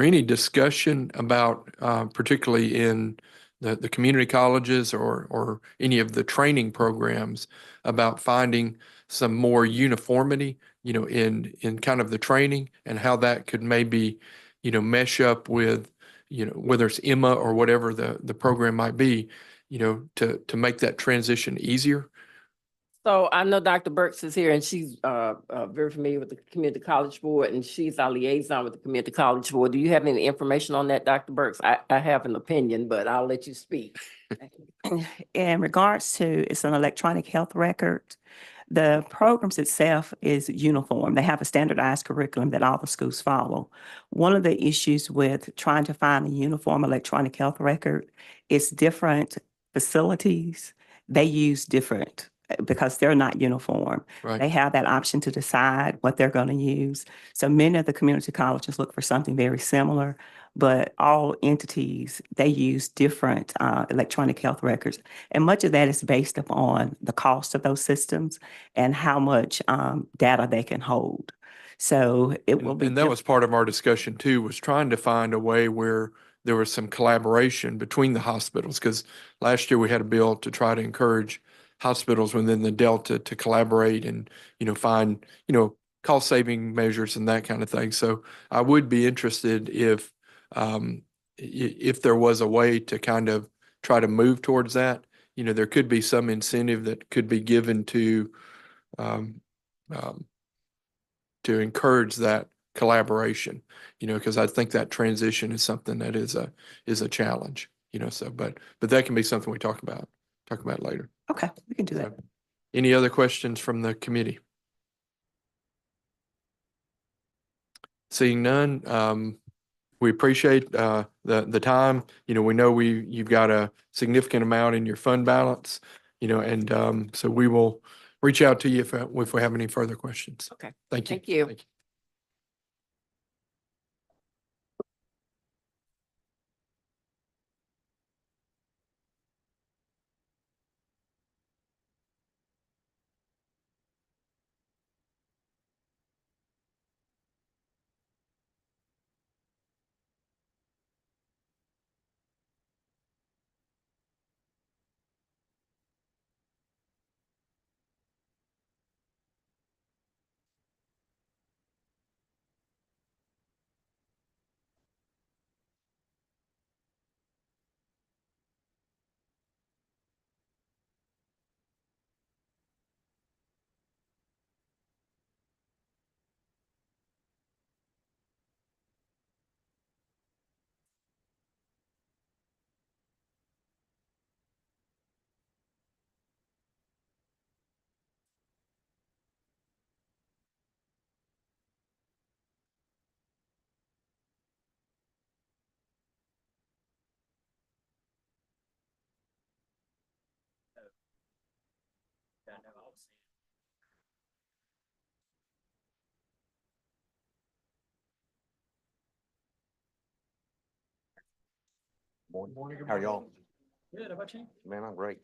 any discussion about, particularly in the community colleges or any of the training programs, about finding some more uniformity, in kind of the training, and how that could maybe, mesh up with, whether it's Emma or whatever the program might be, to make that transition easier? So I know Dr. Burks is here, and she's very familiar with the Community College Board, and she's our liaison with the Community College Board. Do you have any information on that, Dr. Burks? I have an opinion, but I'll let you speak. In regards to, it's an electronic health record. The programs itself is uniform. They have a standardized curriculum that all the schools follow. One of the issues with trying to find a uniform electronic health record is different facilities. They use different, because they're not uniform. Right. They have that option to decide what they're going to use. So many of the community colleges look for something very similar, but all entities, they use different electronic health records. And much of that is based upon the cost of those systems and how much data they can hold. So it will be. And that was part of our discussion too, was trying to find a way where there was some collaboration between the hospitals, because last year we had a bill to try to encourage hospitals within the Delta to collaborate and, find, cost saving measures and that kind of thing. So I would be interested if there was a way to kind of try to move towards that. There could be some incentive that could be given to encourage that collaboration, because I think that transition is something that is a challenge, so, but that can be something we talk about later. Okay, we can do that. Any other questions from the committee? Seeing none, we appreciate the time. We know you've got a significant amount in your fund balance, and so we will reach out to you if we have any further questions. Okay. Thank you. Thank you. Thank you. Morning. How are y'all? Good, how about you? Man, I'm great.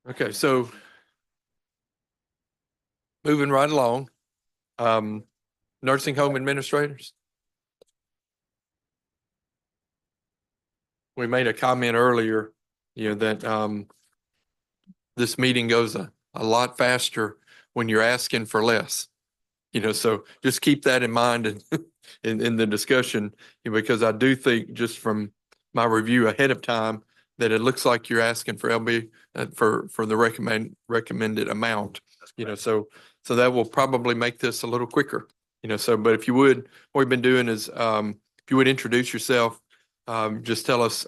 Okay, so moving right along, nursing home administrators. We made a comment earlier, that this meeting goes a lot faster when you're asking for less. So just keep that in mind in the discussion, because I do think just from my review ahead of time that it looks like you're asking for LB for the recommended amount. So that will probably make this a little quicker. But if you would, what we've been doing is if you would introduce yourself, just tell us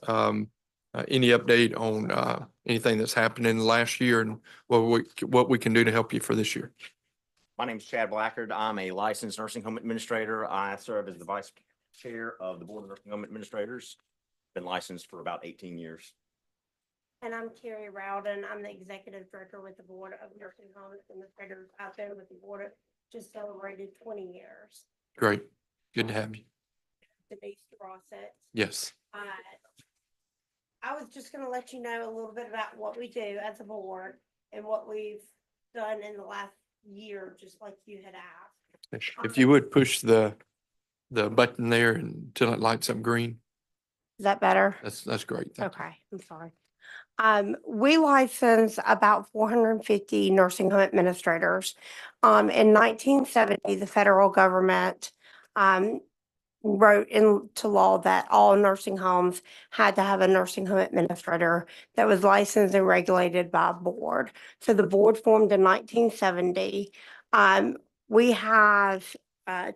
any update on anything that's happened in the last year and what we can do to help you for this year. My name is Chad Blackard. I'm a licensed nursing home administrator. I serve as the vice chair of the Board of Nursing Home Administrators. Been licensed for about 18 years. And I'm Carrie Rowden. I'm the executive director with the Board of Nursing Home Administrators. I've been with the board just celebrated 20 years. Great. Good to have you. Denise Rossett. Yes. I was just going to let you know a little bit about what we do as a board and what we've done in the last year, just like you had asked. If you would push the button there until it lights up green. Is that better? That's great. Thank you. Okay, I'm sorry. We license about 450 nursing home administrators. In 1970, the federal government wrote into law that all nursing homes had to have a nursing home administrator that was licensed and regulated by a board. So the board formed in 1970. We have,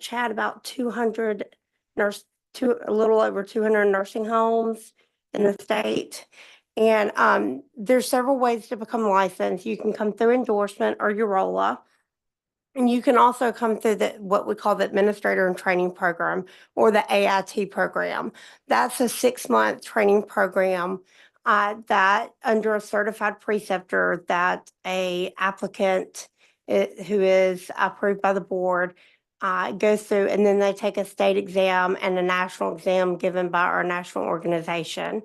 Chad, about 200 a little over 200 nursing homes in the state. And there's several ways to become licensed. You can come through endorsement or UROLA. And you can also come through what we call the Administrator and Training Program, or the AIT program. That's a 6-month training program that under a certified preceptor that a applicant who is approved by the board goes through, and then they take a state exam and a national exam given by our national organization.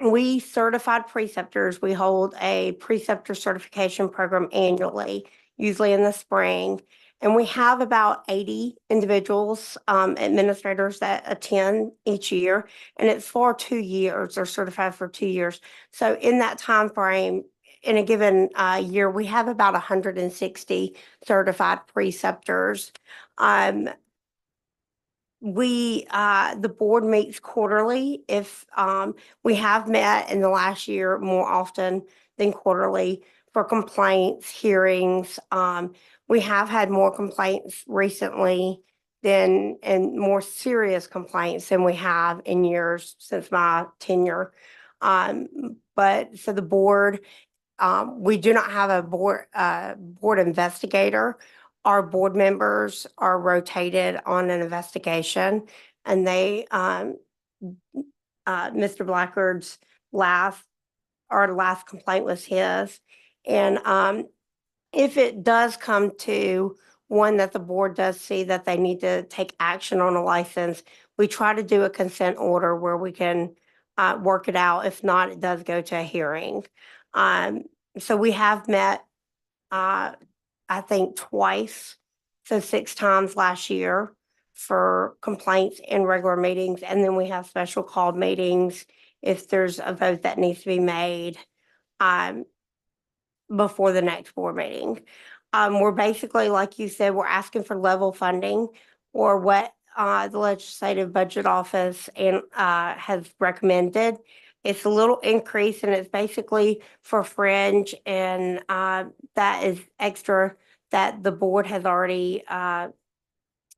We certified preceptors. We hold a preceptor certification program annually, usually in the spring. And we have about 80 individuals, administrators that attend each year. And it's for 2 years. They're certified for 2 years. So in that time frame, in a given year, we have about 160 certified preceptors. The board meets quarterly. If we have met in the last year more often than quarterly for complaints, hearings. We have had more complaints recently and more serious complaints than we have in years since my tenure. But so the board we do not have a board investigator. Our board members are rotated on an investigation, and they, Mr. Blackard's our last complaint was his. And, if it does come to one that the board does see that they need to take action on a license, we try to do a consent order where we can, work it out. If not, it does go to a hearing. So we have met, I think twice, so 6 times last year for complaints in regular meetings. And then we have special called meetings if there's a vote that needs to be made, before the next board meeting. We're basically, like you said, we're asking for level funding or what, the Legislative Budget Office and, has recommended. It's a little increase and it's basically for fringe and, that is extra that the board has already,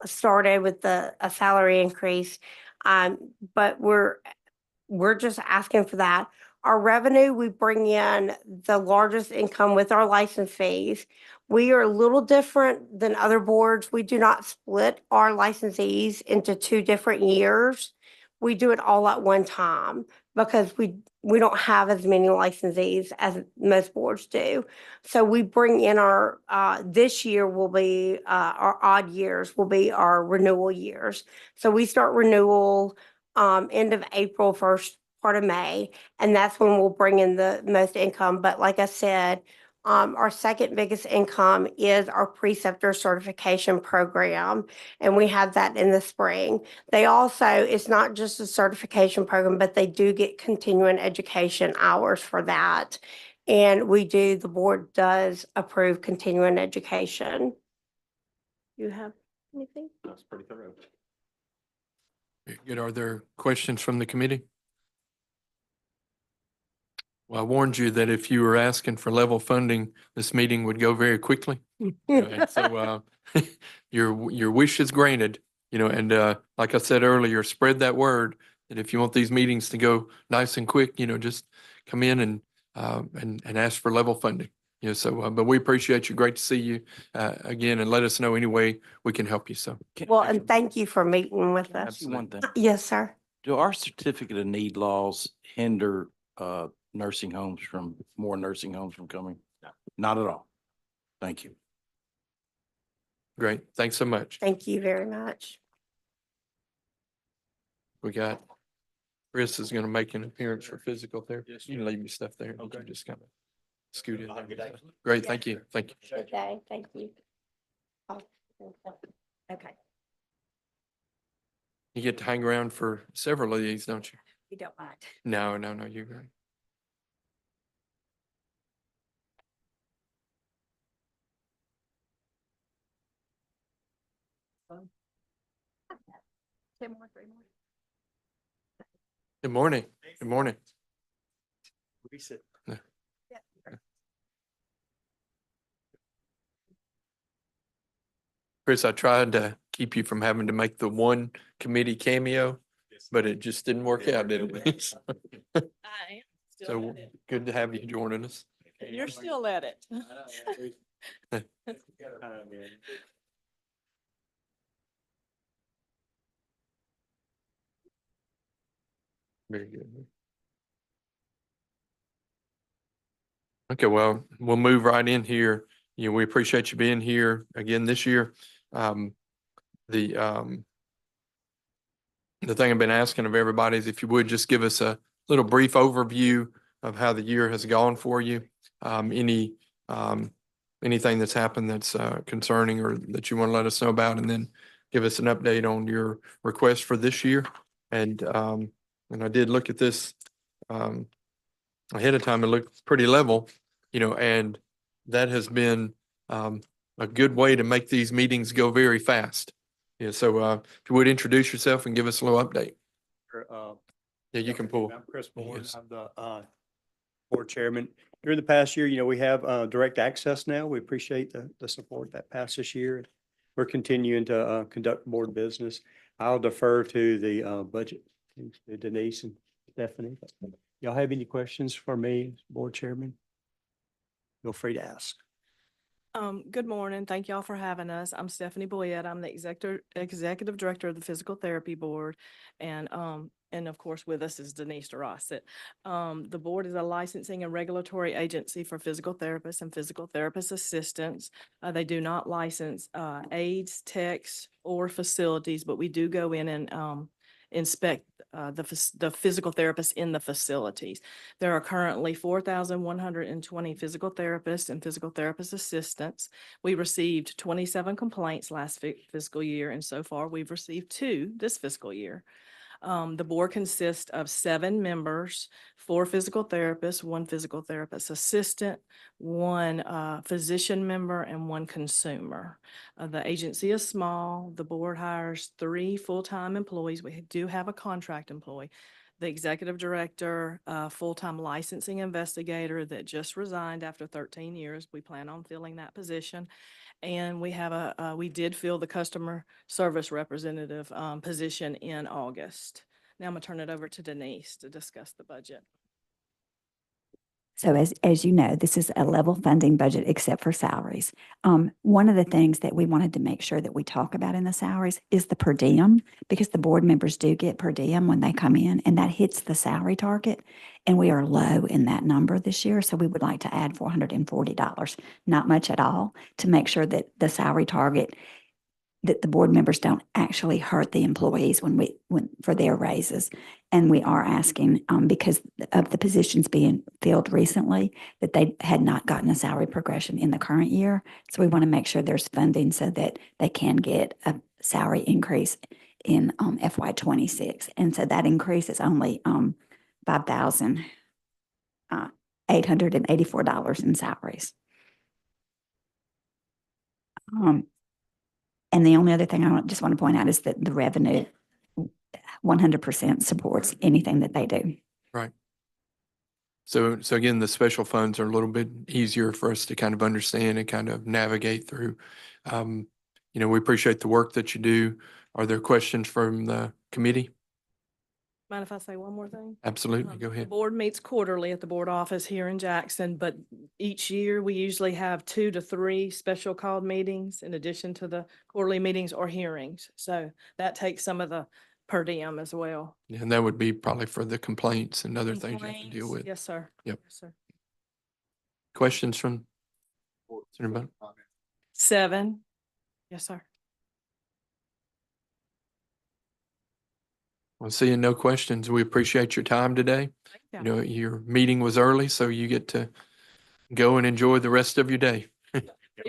started with a salary increase. But we're just asking for that. Our revenue, we bring in the largest income with our license fees. We are a little different than other boards. We do not split our licensees into 2 different years. We do it all at one time because we don't have as many licensees as most boards do. So we bring in our, this year will be, our odd years will be our renewal years. So we start renewal, end of April, first part of May, and that's when we'll bring in the most income. But like I said, our second biggest income is our preceptor certification program, and we have that in the spring. They also, it's not just a certification program, but they do get continuing education hours for that. And the board does approve continuing education. You have anything? That's pretty thorough. Very good. Are there questions from the committee? Well, I warned you that if you were asking for level funding, this meeting would go very quickly. And so, your wish is granted, and, like I said earlier, spread that word that if you want these meetings to go nice and quick, just come in and ask for level funding. But we appreciate you. Great to see you, again, and let us know any way we can help you. So, Well, and thank you for meeting with us. Ask you one thing. Yes, sir. Do our certificate of need laws hinder more nursing homes from coming? No. Not at all. Thank you. great. Thanks so much. Thank you very much. We got, Chris is going to make an appearance for physical therapy. Yes, You can leave me stuff there. You can just kind of scoot in. Have a good day. Great. Thank you. Thank you. Good day. Thank you. Oh, okay. You get to hang around for several of these, don't you? You don't mind. No, you're great. Good morning. Good morning. Yeah. Chris, I tried to keep you from having to make the one committee cameo, but it just didn't work out, did it? So good to have you joining us. You're still at it. Very good. Okay, well, we'll move right in here. We appreciate you being here again this year. The thing I've been asking of everybody is if you would just give us a little brief overview of how the year has gone for you. Anything that's happened that's concerning or that you want to let us know about, and then give us an update on your request for this year. And I did look at this ahead of time. It looked pretty level, and that has been a good way to make these meetings go very fast. So if you would introduce yourself and give us a little update. Yeah, you can pull. I'm Chris Bourne. Yes. I'm the board chairman. During the past year, we have direct access now. We appreciate the support that passed this year. We're continuing to conduct board business. I'll defer to the budget, to Denise and Stephanie. Y'all have any questions for me, board chairman? feel free to ask. Good morning. Thank y'all for having us. I'm Stephanie Boyette. I'm the executive director of the Physical Therapy Board. And of course, with us is Denise DeRosset. The board is a licensing and regulatory agency for physical therapists and physical therapist assistants. They do not license aides, techs, or facilities, but we do go in and inspect the physical therapists in the facilities. There are currently 4,120 physical therapists and physical therapist assistants. We received 27 complaints last fiscal year, and so far we've received 2 this fiscal year. The board consists of 7 members, 4 physical therapists, 1 physical therapist assistant, 1 physician member, and 1 consumer. The agency is small. The board hires 3 full-time employees. We do have a contract employee. The executive director, full-time licensing investigator that just resigned after 13 years. We plan on filling that position. And we have we did fill the customer service representative position in August. Now I'm gonna turn it over to Denise to discuss the budget. So as you know, this is a level funding budget except for salaries. One of the things that we wanted to make sure that we talk about in the salaries is the per diem, because the board members do get per diem when they come in, and that hits the salary target. And we are low in that number this year, so we would like to add $440, not much at all, to make sure that the salary target, that the board members don't actually hurt the employees when for their raises. And we are asking, because of the positions being filled recently, that they had not gotten a salary progression in the current year. So we want to make sure there's funding so that they can get a salary increase in FY26. And so that increase is only $5,884 in salaries. And the only other thing I just want to point out is that the revenue 100% supports anything that they do. Right. So again, the special funds are a little bit easier for us to kind of understand and kind of navigate through. We appreciate the work that you do. Are there questions from the committee? Mind if I say one more thing? Absolutely. Go The ahead. board meets quarterly at the board office here in Jackson, but each year we usually have 2 to 3 special called meetings in addition to the quarterly meetings or hearings. So that takes some of the per diem as well. And that would be probably for the complaints and other things you have to deal Complaints, with. Yes, sir. Yep. Yes, sir. Questions from anybody? 7. Yes, sir. Well, seeing no questions, we appreciate your time today. Thank you. Your meeting was early, so you get to go and enjoy the rest of your day.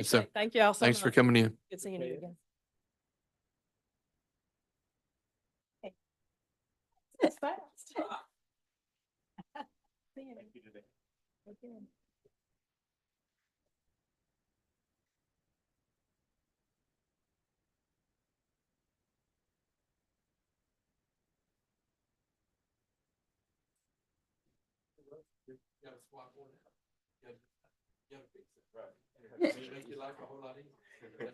So Thank you all so much. thanks for coming in. Good seeing you again. It's fast. Make your life a whole lot easier.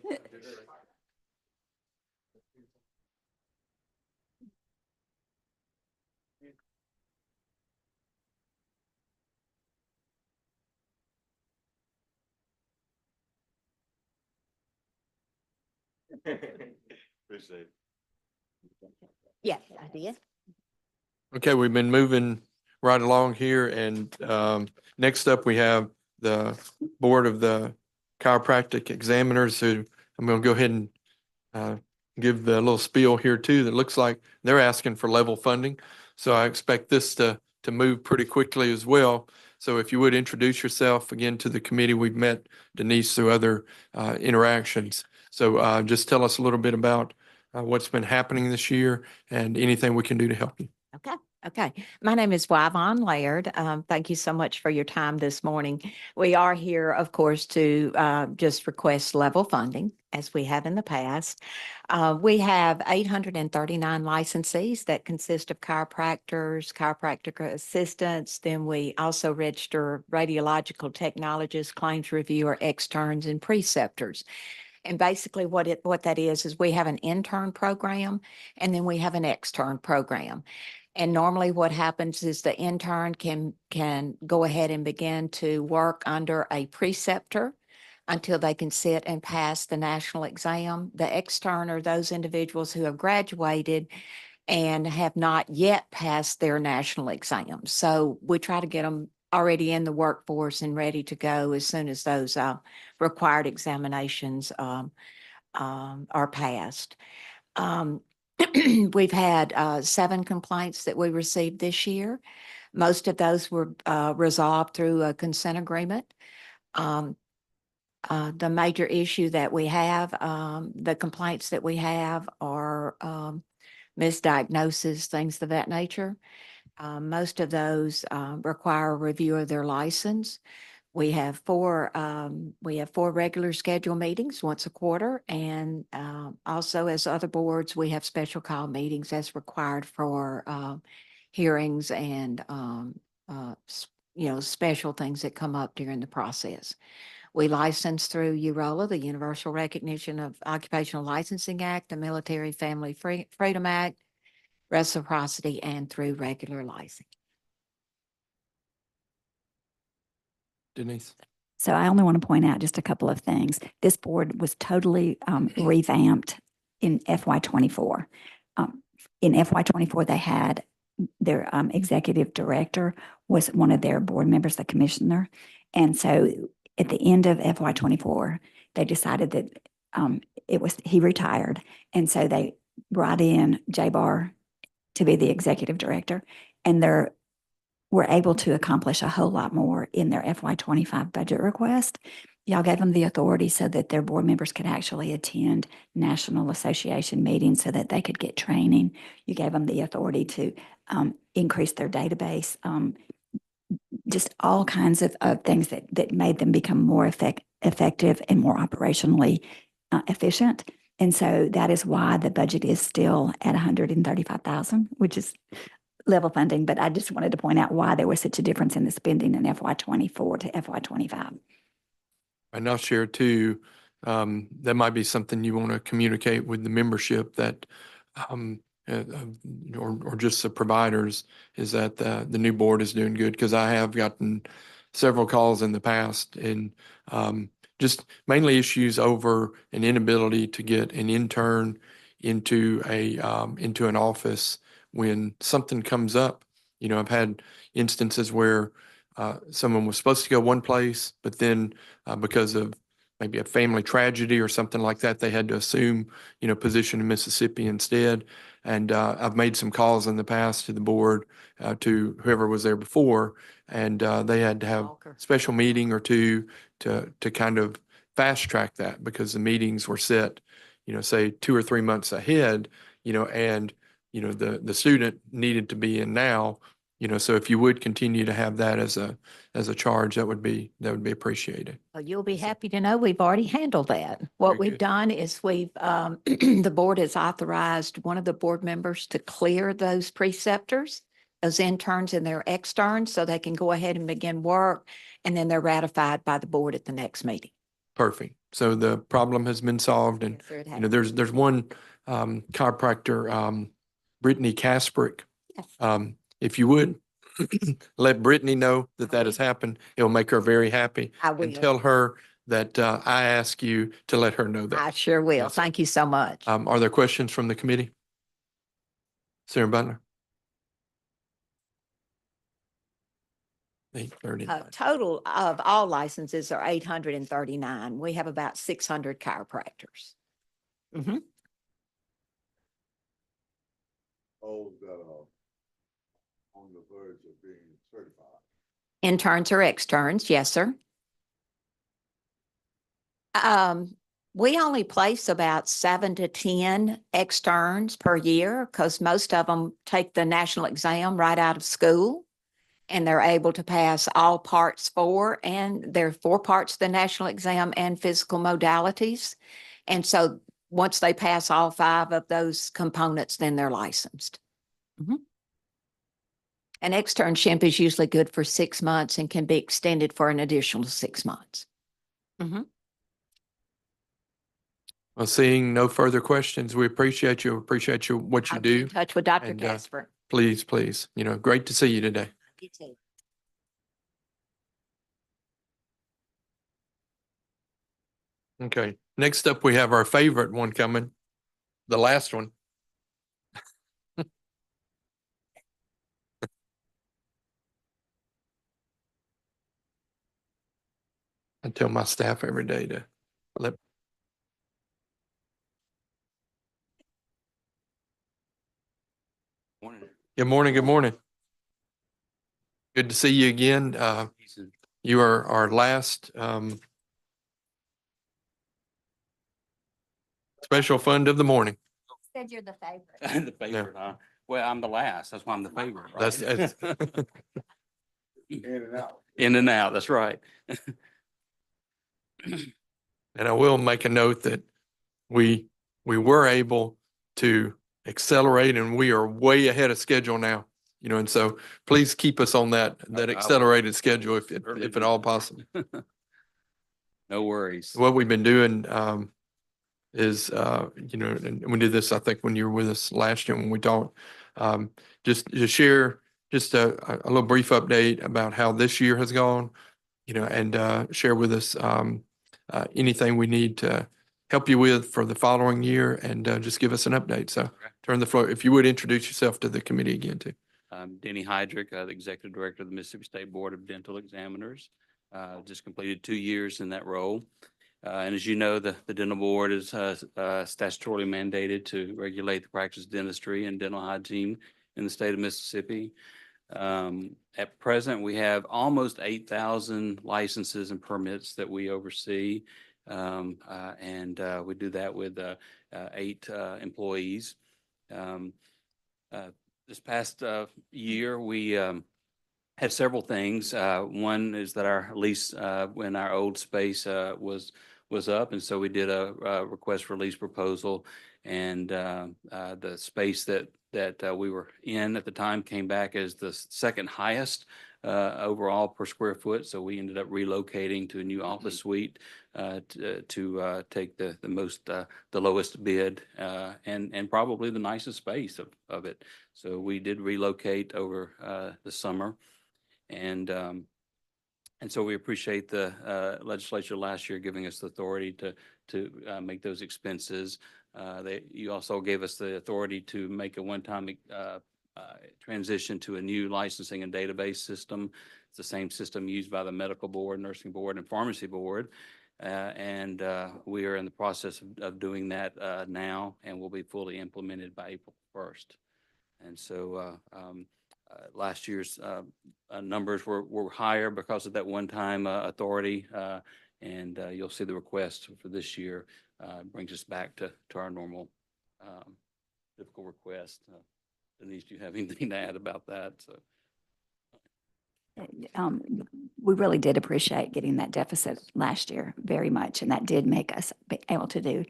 Appreciate it. Yes, I did. Okay, we've been moving right along here, and next up we have the Board of the Chiropractic Examiners, who I'm going to go ahead and give the little spiel here too. That looks like they're asking for level funding, so I expect this to move pretty quickly as well. So if you would introduce yourself again to the committee. We've met Denise through other interactions. So just tell us a little bit about what's been happening this year and anything we can do to help you. Okay. My name is Yvonne Laird. Thank you so much for your time this morning. We are here, of course, to just request level funding, as we have in the past. We have 839 licensees that consist of chiropractors, chiropractic assistants. Then we also register radiological technologists, claims reviewer, externs, and preceptors. And basically what that is we have an intern program, and then we have an extern program. And normally what happens is the intern can go ahead and begin to work under a preceptor until they can sit and pass the national exam. The extern are those individuals who have graduated and have not yet passed their national exams. So we try to get them already in the workforce and ready to go as soon as those required examinations are passed. We've had 7 complaints that we received this year. Most of those were resolved through a consent agreement. The major issue that we have, the complaints that we have are misdiagnosis, things of that nature. Most of those require a review of their license. We have 4 regular scheduled meetings once a quarter, and also as other boards, we have special call meetings as required for hearings and special things that come up during the process. We license through UROLA, the Universal Recognition of Occupational Licensing Act, the Military Family Freedom Act, reciprocity, and through regular licensing. Denise. So I only want to point out just a couple of things. This board was totally revamped in FY24. In FY24, they had their executive director was one of their board members, the commissioner. And so at the end of FY24, they decided that he retired. And so they brought in J-Bar to be the executive director, and were able to accomplish a whole lot more in their FY25 budget request. Y'all gave them the authority so that their board members could actually attend National Association meetings so that they could get training. You gave them the authority to increase their database, just all kinds of things that made them become more effective and more operationally efficient. And so that is why the budget is still at $135,000, which is level funding. But I just wanted to point out why there was such a difference in the spending in FY24 to FY25. And I'll share too, that might be something you want to communicate with the membership that, or just the providers, is that the new board is doing good. Because I have gotten several calls in the past, and just mainly issues over an inability to get an intern into an office when something comes up. I've had instances where someone was supposed to go one place, but then because of maybe a family tragedy or something like that, they had to assume, position in Mississippi instead. And I've made some calls in the past to the board, to whoever was there before, and they had to have special meeting or two to kind of fast track that, because the meetings were set, say 2 or 3 months ahead, and the student needed to be in now. So if you would continue to have that as a charge, that would be appreciated. Well, you'll be happy to know we've already handled that. What Very we've good. done is the board has authorized one of the board members to clear those preceptors, those interns and their externs, so they can go ahead and begin work, and then they're ratified by the board at the next meeting. Perfect. So the problem has been solved, and Yes, sir, it has. there's one chiropractor, Brittany Kasprick. Yes. If you would let Brittany know that has happened, it'll make her very happy. I And will. tell her that I ask you to let her know that. I sure will. Yes, sir. Thank you so much. Are there questions from the committee? Sarah Butler? 8:39. Total of all licenses are 839. We have about 600 chiropractors. Mhm. Oh, that on the verge of being certified. Interns or externs, yes, sir. We only place about 7 to 10 externs per year, because most of them take the national exam right out of school, and they're able to pass all parts 4, and there are 4 parts of the national exam and physical modalities. And so once they pass all 5 of those components, then they're licensed. Mhm. An externship is usually good for 6 months and can be extended for an additional 6 months. Mhm. Well, seeing no further questions, we appreciate you, what you I'll be in do. touch with Dr. And, Casper. please, please. Great to see you today. You too. Okay, next up, we have our favorite one coming, the last one. I tell my staff every day to let. Good morning, good morning. Good to see you again. You are our last special fund of the morning. Said you're the favorite. The favorite, huh? Well, I'm the last. That's why I'm the favorite, right? That's In and out. In and out, that's right. And I will make a note that we were able to accelerate, and we are way ahead of schedule now. And so please keep us on that I will. accelerated schedule if Certainly at do. all possible. No worries. What we've been doing is and we did this, I think, when you were with us last year when we talked, just to share just a little brief update about how this year has gone, and share with us anything we need to help you with for the following year, and just give us an update. So turn the floor, if you would introduce yourself to the committee again too. I'm Denny Heydrich, the Executive Director of the Mississippi State Board of Dental Examiners. Just completed 2 years in that role. And as you know, the dental board is statutorily mandated to regulate the practice of dentistry and dental hygiene in the state of Mississippi. At present, we have almost 8,000 licenses and permits that we oversee. And we do that with 8 employees. This past year, we had several things. One is that our lease in our old space was up, and so we did a request for lease proposal, and the space that we were in at the time came back as the second highest overall per square foot. So we ended up relocating to a new office suite to take the lowest bid and probably the nicest space of it. So we did relocate over the summer, and so we appreciate the legislature last year giving us the authority to make those expenses. You also gave us the authority to make a one-time transition to a new licensing and database system. It's the same system used by the medical board, nursing board, and pharmacy board. And we are in the process of doing that now, and will be fully implemented by April 1st. And so last year's numbers were higher because of that one-time authority. And you'll see the request for this year brings us back to our normal typical request. Denise, do you have anything to add about that? So. We really did appreciate getting that deficit last year very much, and that did make us be able to do.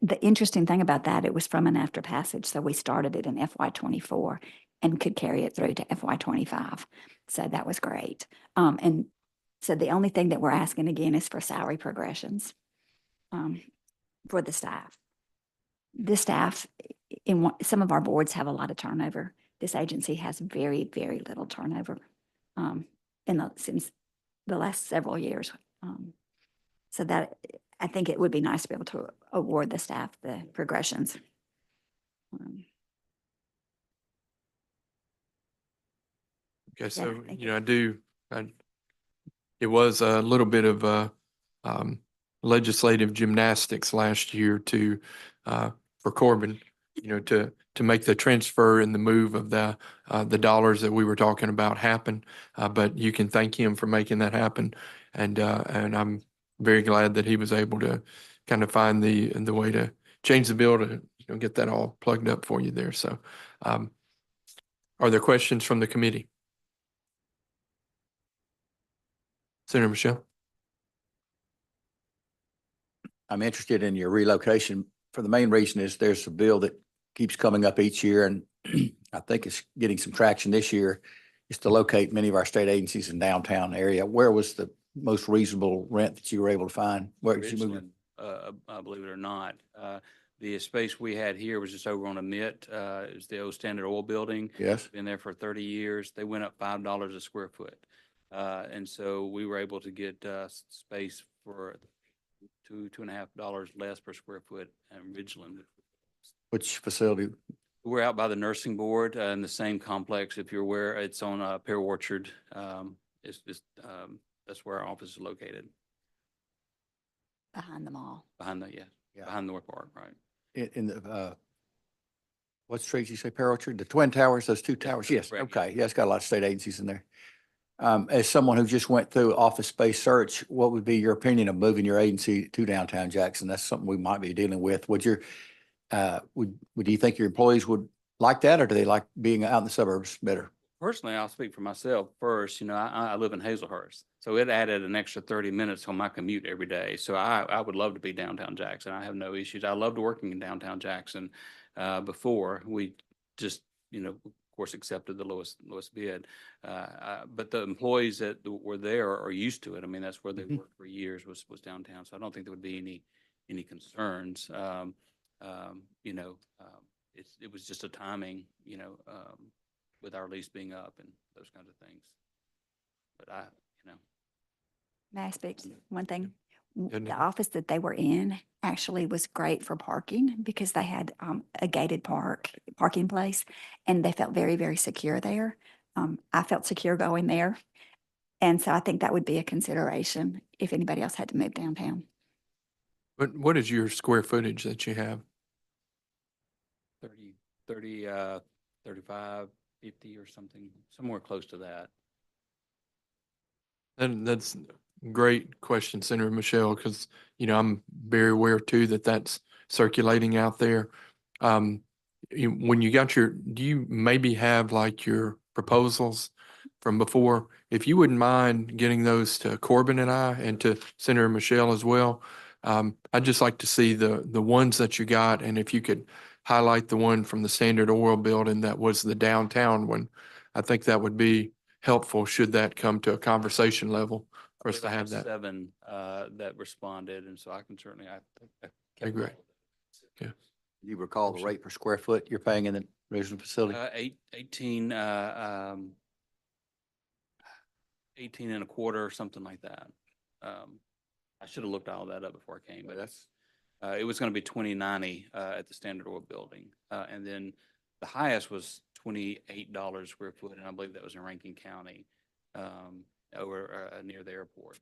The interesting thing about that, it was from an after passage, so we started it in FY24 and could carry it through to FY25. So that was great. And so the only thing that we're asking again is for salary progressions for the staff. This staff, some of our boards have a lot of turnover. This agency has very, very little turnover since the last several years. So that I think it would be nice to be able to award the staff the progressions. Okay, so, yeah, it was a little bit of legislative gymnastics last year for Corbin, to make the transfer and the move of the dollars that we were talking about happen. But you can thank him for making that happen. And I'm very glad that he was able to kind of find the way to change the bill to get that all plugged up for you there. So are there questions from the committee? Senator Michelle? I'm interested in your relocation for the main reason is there's a bill that keeps coming up each year, and I think it's getting some traction this year, is to locate many of our state agencies in downtown area. Where was the most reasonable rent that you were able to find? Where did you move? Believe it or not, The space we had here was just over on a mitt. It was the old Standard Oil Building. Yes. Been there for 30 years. They went up $5 a square foot. And so we were able to get space for $2.50 less per square foot in Ridgeland. Which facility? We're out by the nursing board in the same complex. If you're aware, it's on Pear Orchard. That's where our office is located, Behind the mall. behind the, Yeah. behind North Park, right? In the, what street you say, Pear Orchard? The Twin Towers, those two towers? Yes, correct, okay. Yeah, it's got a lot of state agencies in there. As someone who just went through office space search, what would be your opinion of moving your agency to downtown Jackson? That's something we might be dealing with. Would do you think your employees would like that, or do they like being out in the suburbs better? Personally, I'll speak for myself first. You know, I live in Hazelhurst, so it added an extra 30 minutes on my commute every day. So I would love to be downtown Jackson. I have no issues. I loved working in downtown Jackson before. We just, you know, of course, accepted the lowest bid. But the employees that were there are used to it. I mean, that's where they worked for years was downtown. So I don't think there would be any concerns. You know, it was just a timing, you know, with our lease being up and those kinds of things. But you know. May I speak to one thing? Yeah, The Nikki. office that they were in actually was great for parking because they had a gated parking place, and they felt very, very secure there. I felt secure going there. And so I think that would be a consideration if anybody else had to move downtown. What is your square footage that you have? 30, 35, 50 or something, somewhere close to that. And that's a great question, Senator Michelle, because, you know, I'm very aware too that that's circulating out there. When you got do you maybe have like your proposals from before? If you wouldn't mind getting those to Corbin and I and to Senator Michelle as well. I'd just like to see the ones that you got, and if you could highlight the one from the Standard Oil Building that was the downtown one. I think that would be helpful should that come to a conversation level for us to have that. 7 that responded, and so I can certainly, I Okay, kept great. all of it. Do you recall the rate per square foot you're paying in the original facility? 18, 18 and a quarter or something like that. I should have looked all that up before I came, but it was going to be 2090 at the Standard Oil Building. And then the highest was $28 square foot, and I believe that was in Rankin County over near the airport.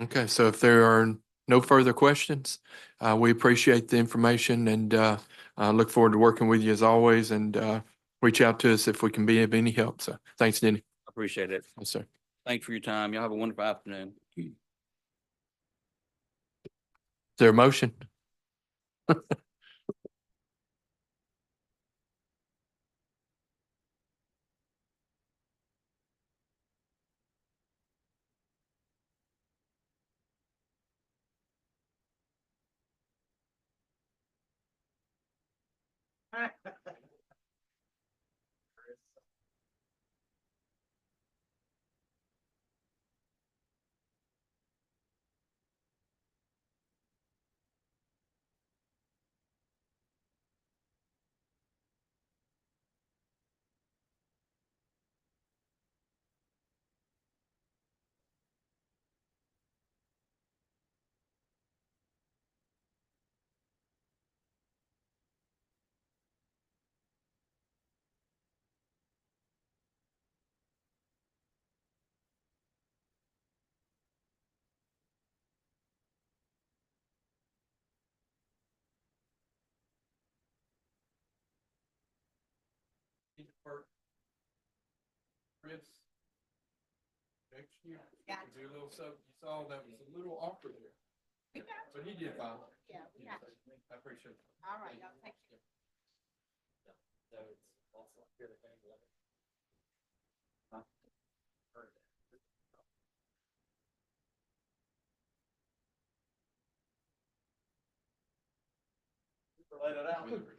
Okay, so if there are no further questions, we appreciate the information and look forward to working with you as always, and reach out to us if we can be of any help. So thanks, Denny. I appreciate it. Yes, sir. Thanks for your time. Y'all have a wonderful afternoon. Is there a motion? Chris, next year, do a little something. You saw that was a little awkward there. But he did fine. Yeah, I appreciate it. All right, thank you.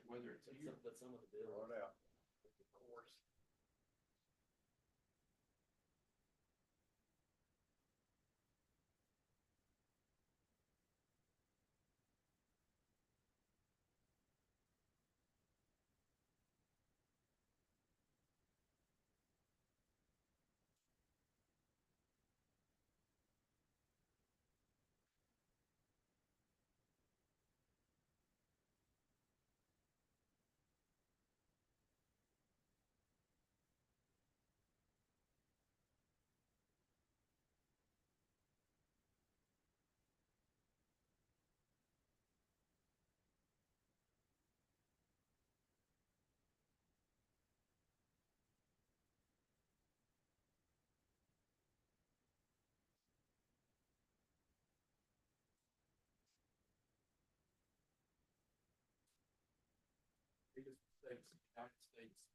Whether it's here, but some of the bills. Of course. United States